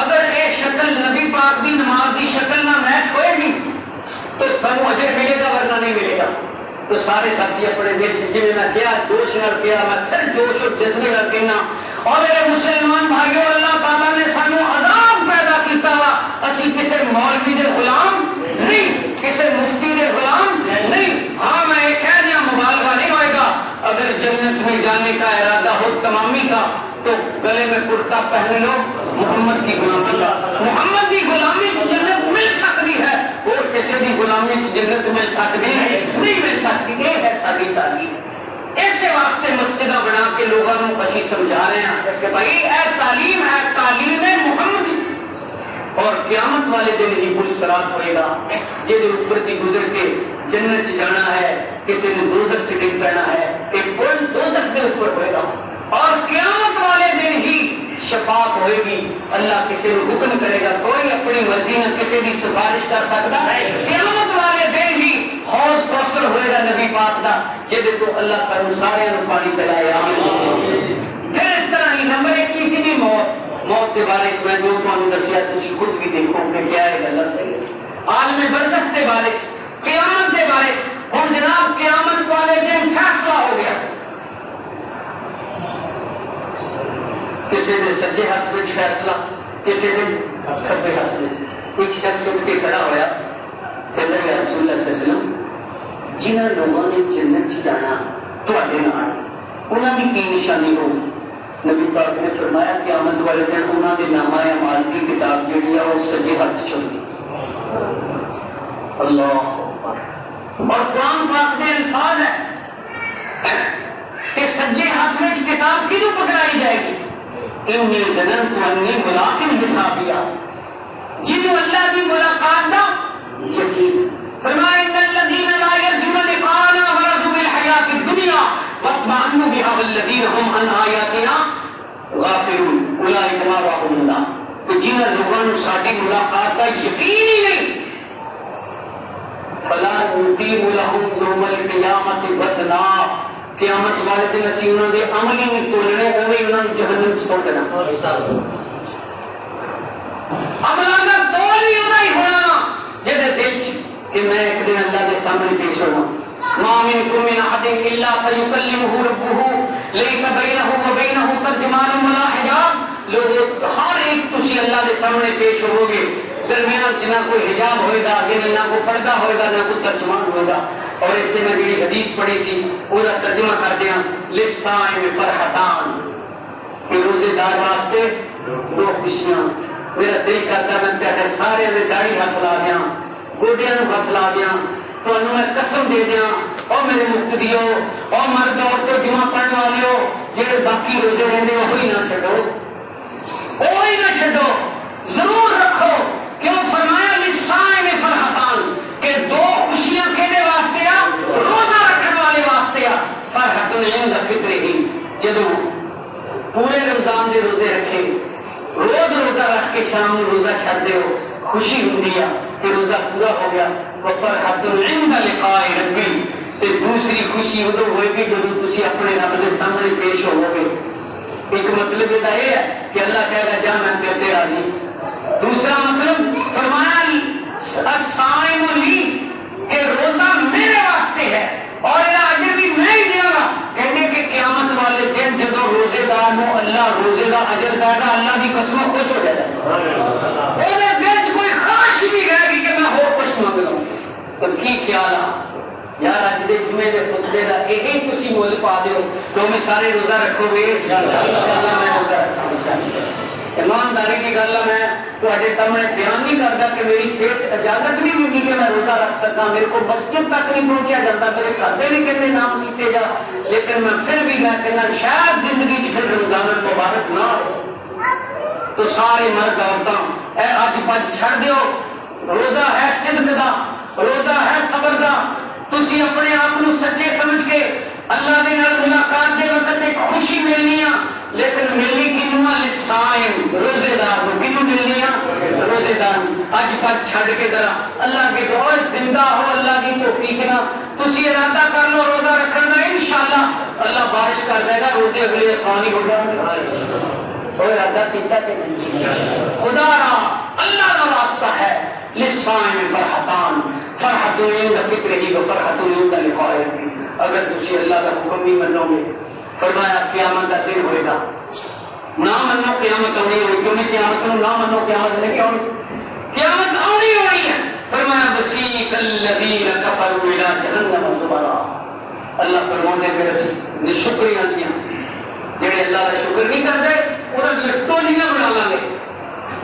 اگر یہ شکل نبی پاک دی نماز دی شکل نہ میچ ہوئے گی تو سانو اجر ملے گا ورنہ نہیں ملے گا۔ تو سارے ساتھی اپنے دل جی میں کیا جوش نہ کیا، میں پھر جوش اور جذبے نہ کہنا، اور میرے مسلمان بھائیوں اللہ تعالیٰ نے سانو عذاب پیدا کیتا وا، اسی کسی مولوی دے غلام نہیں، کسی مفتی دے غلام نہیں۔ ہاں میں یہ کہہ دیا مبالغہ نہیں ہوئے گا، اگر جنت میں جانے کا ارادہ ہو تمامی کا تو گلے میں کرتا پہن لو محمد کی غلامی کا، محمد کی غلامی کو جنت مل سکتی ہے اور کسی کسی کی غلامی جنت مل سکتی نہیں مل سکتی. یہ ہے ساری تعلیم. اسی واسطے مسجد بنا کے لوگوں کو اسی سمجھا رہے ہیں کہ بھائی اے تعلیم ہے تعلیم محمدی. اور قیامت والے دن ہی پل صراط ہوئے گا جہد اوپر دی گزر کے جنت جانا ہے, کسی نے دوزخ سے ڈگ پینا ہے, ایک پل دوزخ کے اوپر ہوئے گا. اور قیامت والے دن ہی شفاعت ہوئے گی. اللہ کسی کو حکم کرے گا, کوئی اپنی مرضی نہ کسی کی سفارش کر سکتا. قیامت والے دن ہی حوض کوثر ہوئے گا نبی پاک دا جہدے تو اللہ سارے سارے پانی پلائے. پھر اس طرح ہی نمبر 21 بھی موت کے بارے میں جو تمہیں دسیا تھی خود بھی دیکھو کہ کیا ہے اللہ صحیح ہے. عالم برزخ کے بارے قیامت کے بارے ہوں جناب قیامت والے دن فیصلہ ہو گیا. کسی نے سجے ہاتھ میں فیصلہ, کسی نے کھبے ہاتھ میں. ایک شخص اٹھ کے کھڑا ہوا کہتا ہے یا رسول اللہ صلی اللہ علیہ وسلم جنہوں لوگوں نے جنت جانا تھوڑے نال انہوں کی کی نشانی ہوگی. نبی پاک نے فرمایا قیامت والے دن انہوں کے نامہ اعمال کی کتاب جڑی ہے وہ سجے ہاتھ چلے. اللہ اور قرآن پاک کے الفاظ ہے کہ سجے ہاتھ میں کتاب کیوں پکڑائی جائے گی. انی ظننت انی ملاق حسابیا, جنہوں اللہ کی ملاقات دا یقین. فرمایا ان الذین لا یرجون لقاءنا ورضوا بالحیاۃ الدنیا واطمأنوا بها والذین هم عن آیاتنا غافلون اولئک مأواہم النار. تو جنہوں لوگوں نے ساری ملاقات کا یقین ہی نہیں فلا نقیم لهم یوم القیامۃ وزنا, قیامت والے دن اسی انہوں نے عمل ہی نہیں تولنے اوے انہوں نے جہنم چھوڑ دینا. عملاں دا تول ہی انہاں ہی ہونا جہدے دل چ کہ میں ایک دن اللہ کے سامنے پیش ہونا. ما منکم من احد الا سیکلمہ ربہ لیس بینہ وبینہ ترجمان ولا حجاب. لوگ ہر ایک تسی اللہ کے سامنے پیش ہوو گے, درمیان نہ کوئی حجاب ہوئے گا, نہ کوئی پردہ ہوئے گا, نہ کوئی ترجمان ہوئے گا. اور ایک میں میری حدیث پڑھی سی وہ ترجمہ کر دیا للصائم فرحتان, کہ روزے دار واسطے دو خوشیاں. میرا دل کرتا میں سارے داڑھی ہاتھ لا دیا, گوڈیاں ہاتھ لا دیا, تو میں قسم دے دیا اور میرے مقتدیو اور مرد عورتوں جمعہ پڑھنے والے جہے باقی روزے رہتے وہی نہ چھڈو, وہی نہ چھڈو, ضرور رکھو. کیوں فرمایا للصائم فرحتان, کہ دو خوشیاں کہنے واسطے آ, روزہ رکھنے والے واسطے آ. فرحت عند فطرہ, جدو پورے رمضان دے روزے رکھے, روز روزہ رکھ کے شام میں روزہ چھڑ دے ہو, خوشی ہوندی ہے کہ روزہ پورا ہو گیا. وفرحت عند لقاء ربی, تے دوسری خوشی ادو ہوئے گی جدو تسی اپنے رب کے سامنے پیش ہوو گے. ایک مطلب یہ ہے کہ اللہ کہے گا جا میں تیرے راضی. دوسرا مطلب فرمایا الصائم لی, کہ روزہ میرے واسطے ہے اور یہ اجر بھی میں ہی دیا گا. کہنے کہ قیامت والے دن جدو روزے دار نو اللہ روزے دا اجر دے گا, اللہ کی قسم خوش ہو جائے گا. وہ دل کوئی خواہش بھی رہے گی کہ میں ہو کچھ مانگ لوں. تو کی خیال آ یار اج دے جمعے دے خطبے دا یہی تسی مول پا دیو تو میں سارے روزہ رکھو گے انشاءاللہ. میں روزہ رکھاں ایمانداری کی گل ہے. میں تواڈے سامنے بیان نہیں کرتا کہ میری صحت اجازت نہیں دیتی کہ میں روزہ رکھ سکا, میرے کو مسجد تک نہیں پہنچیا جاتا, میرے گھر دے نہیں کہتے نام سیتے جا, لیکن میں پھر بھی میں کہنا شاید زندگی چ پھر رمضان مبارک نہ ہو. تو سارے مرد عورتاں اے اج پج چھڑ دیو, روزہ ہے صدق دا, روزہ ہے صبر دا. تسی اپنے آپ کو سچے سمجھ کے اللہ دے نال ملاقات دے وقت ایک خوشی ملنی ہے, لیکن ملنی کنوں للصائم, روزے دار کو کنوں ملنی ہے, روزے دار. اج پج چھڑ کے ذرا اللہ کے اور زندہ ہو, اللہ کی توفیق نہ تسی ارادہ کر لو روزہ رکھنے کا, انشاءاللہ اللہ بارش کر دے گا, روزے اگلے آسان ہی ہو جائیں گے. اور ارادہ کیتا کہ نہیں, خدا را اللہ کا واسطہ ہے. للصائم فرحتان, فرحت عند فطرہ وفرحت عند لقائہ. اگر تسی اللہ کا حکم نہیں منو گے, فرمایا قیامت کا دن ہوئے گا, نہ منو قیامت آنی ہوئی. کیوں نہیں قیامت کو نہ منو, قیامت نہیں آنی, قیامت آنی ہونی ہے. فرمایا وسیق الذین کفروا الی جہنم زمرا. اللہ فرماتے پھر اسی شکریہ دیا جڑے اللہ کا شکر نہیں کرتے انہوں نے ٹولیاں بنا لیں گے.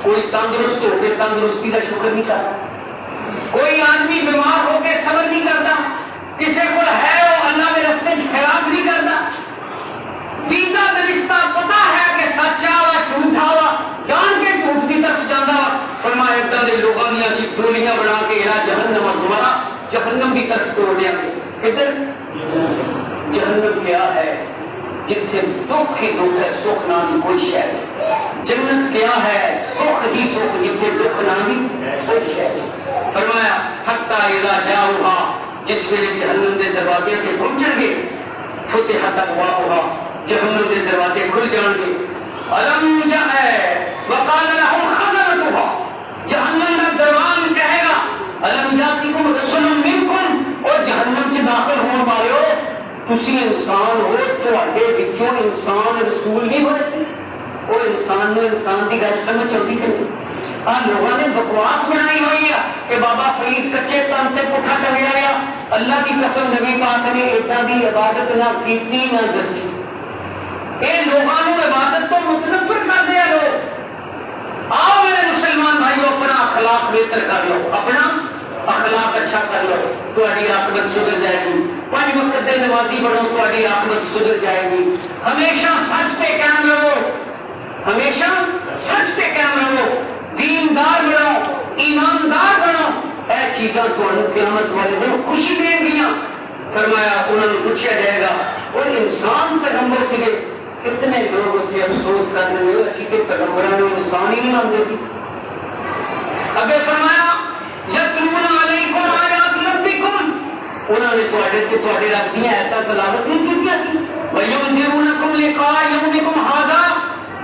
کوئی تندرست ہو کے تندرستی کا شکر نہیں کرتا, کوئی آدمی بیمار ہو کے صبر نہیں کرتا، کسی کو ہے وہ اللہ کے رستے خیرات نہیں کرتا، دیدہ درستہ پتا ہے کہ سچا وا جھوٹا وا جان کے جھوٹ کی طرف جانا وا۔ فرمایا اتنا دے لوگوں نے اسی ڈولیاں بنا کے الہ جہنم دوبارہ جہنم کی طرف توڑ دیا گے۔ ادھر جہنم کیا ہے؟ جتنے دکھ ہی دکھ ہے، سکھ نہ دی کوئی شے نہیں۔ جنت کیا ہے؟ سکھ ہی سکھ، جتنے دکھ نہ دی کوئی شے نہیں۔ فرمایا حتی اذا جاؤہا، جس ویلے جہنم دے دروازے تے پہنچن گے، فتحت ابوابہا، جہنم دے دروازے کھل جان گے۔ الم جاء وقال لهم خزنتها، جہنم کا دروان کہے گا الم یاتکم رسول منکم، اور جہنم سے داخل ہون والے تسی انسان ہو، تواڈے وچوں انسان رسول نہیں ہوئے سی؟ وہ انسان نو انسان دی گل سمجھ آتی کہ نہیں؟ لوگوں نے بکواس بنائی ہوئی ہے کہ بابا فرید کچے تن تے پٹھا ٹنگیا گیا۔ اللہ کی قسم نبی پاک نے اتنا دی عبادت نہ کیتی نہ دسی۔ اے لوگوں نے عبادت تو متنفر کر دیا لوگ۔ آؤ میرے مسلمان بھائیو، اپنا اخلاق بہتر کر لو، اپنا اخلاق اچھا کر لو، تہاڈی عاقبت سدھر جائے گی۔ 5 وقت دے نمازی بنو، تہاڈی عاقبت سدھر جائے گی۔ ہمیشہ سچ تے قائم رہو، ہمیشہ سچ تے قائم رہو، دیندار بنو، ایماندار بنو۔ اے چیزاں تمہیں قیامت والے دن خوشی دیں گیاں۔ فرمایا انہوں نے پوچھا جائے گا اور انسان پیغمبر سے کتنے لوگ اتنے افسوس کر رہے ہیں اسی کے پیغمبروں نے انسان ہی نہیں مانتے سی۔ اگر فرمایا یتلون علیکم آیات ربکم، انہوں نے تواڈے رب دی آیاتاں تلاوت نہیں کیتیاں سی۔ وَيُنذِرُونَكُمْ لِقَاءَ يَوْمِكُمْ هَٰذَا،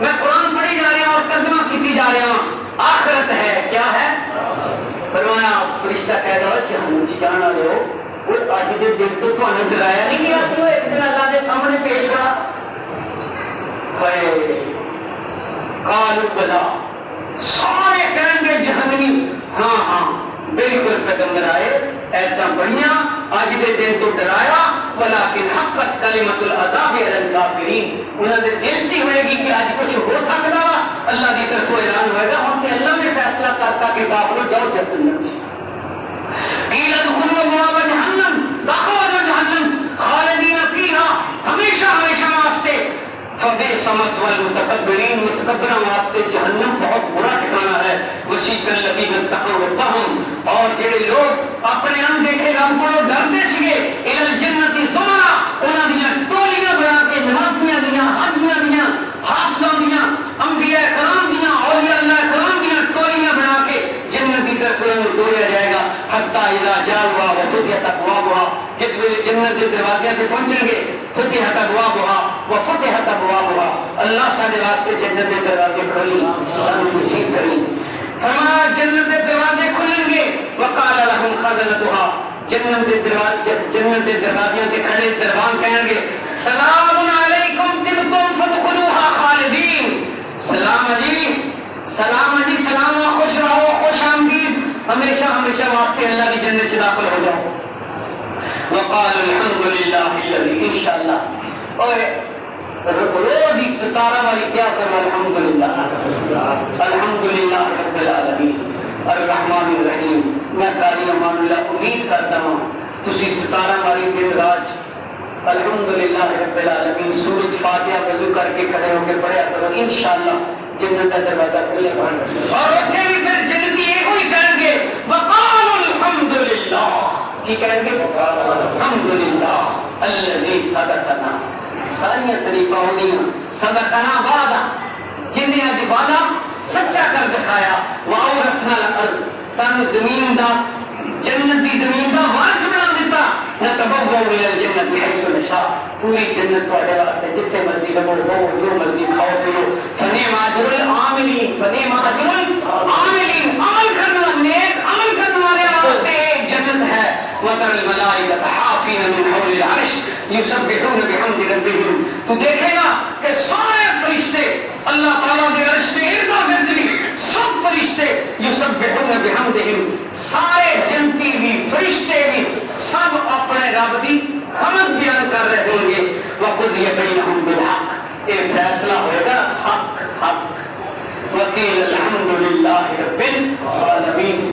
میں قرآن پڑھی جا رہا اور ترجمہ کیتی جا رہا ہوں، آخرت ہے، کیا ہے؟ فرمایا فرشتہ کہہ رہا ہے جہنم چ جان والے ہو، اور اج دے دن تو تمہیں ڈرایا نہیں گیا سی، وہ ایک دن اللہ کے سامنے پیش ہوا۔ قالوا بلا، سارے کہیں گے جہنمی ہاں ہاں بالکل پیغمبر آئے، ایسا بڑھیا اج دے دن تو ڈرایا، ولکن حقت کلمۃ العذاب علی الکافرین، انہوں نے دل چی ہوئے گی کہ آج کچھ ہو سکتا وا، اللہ کی طرف اعلان ہوئے گا ہم کہ اللہ نے فیصلہ کرتا کہ کافروں جاؤ جہنم۔ قیل ادخلوا ابواب جہنم، داخل ہو جہنم، خالدین فیہا، ہمیشہ ہمیشہ واسطے، فبئس مثوى المتکبرین، متکبروں واسطے جہنم بہت برا ٹھکانہ ہے۔ وسیق الذین اتقوا ربهم، اور جڑے لوگ اپنے اندیکھے رب کو ڈرتے سیگے، الی الجنت زمرا، انہاں دیاں ٹولیاں بنا کے نمازیاں دیاں، حاجیاں دیاں، حافظاں دیاں، انبیاء کرام دیاں، اولیاء اللہ کرام دیاں ٹولیاں بنا کے جنت کی طرف انہاں کو توڑیا جائے گا۔ حتی اذا جاؤہا وفتحت ابوابہا، جس ویلے جنت کے دروازے تے پہنچیں گے، فتحت ابوابہا وفتحت ابوابہا، اللہ سارے واسطے جنت کے دروازے کھولیں، سانو نصیب کریں۔ فرمایا جنت کے دروازے کھلیں گے، وقال لهم خزنتها، جنت کے دروازے تے کھڑے دربان کہیں گے سلام علیکم طبتم فادخلوها خالدین، سلام علی، سلام علی، سلام، خوش رہو، خوش آمدید، ہمیشہ ہمیشہ واسطے اللہ کی جنت سے داخل ہو جاؤ۔ وقال الحمد للہ الذی، انشاءاللہ روز ہی 17 والی کیا کرو الحمدللہ، الحمدللہ رب العالمین الرحمن الرحیم۔ میں قاری امان اللہ امید کرتا ہوں تسی 17 والی دن راج الحمدللہ رب العالمین سورۃ فاتحہ وضو کر کے کھڑے ہو کے پڑھیا کرو، انشاءاللہ جنت کا دروازہ کھلے گا۔ اور اتنے بھی پھر جنتی یہ ہوئی کہیں گے وقال الحمدللہ، کی کہیں گے الحمدللہ الذی صدقنا، ساری طریقہ ہوگی صدقنا وعدہ، جن نے اج وعدہ سچا کر دکھایا، وَأَوْرَثْنَا الْأَرْضَ، سانو زمین دا، جنت دی زمین دا وارث بنا دیتا، نَتَبَوَّأُ مِنَ الْجَنَّةِ حَيْثُ نَشَاءُ، پوری جنت تواڈے واسطے جتھے مرضی رہو، جو مرضی کھاؤ پیو، فَنِعْمَ أَجْرُ الْعَامِلِينَ، فَنِعْمَ أَجْرُ الْعَامِلِينَ، عمل کرنا، نیک عمل کرنے والے واسطے ایک جنت ہے۔ وَتَرَى الْمَلَائِكَةَ حَافِينَ مِنْ حَوْلِ الْعَرْشِ يُسَبِّحُونَ بِحَمْدِ رَبِّهِمْ، تو دیکھے گا کہ سارے فرشتے اللہ تعالیٰ کے عرش کے ارد گرد بھی سب فرشتے یسبحون بحمدہم، سارے جنتی بھی فرشتے بھی سب اپنے رب دی حمد بیان کر رہے ہوں گے۔ وقضی بینہم بالحق، یہ فیصلہ ہوگا حق حق۔ وقیل الحمدللہ رب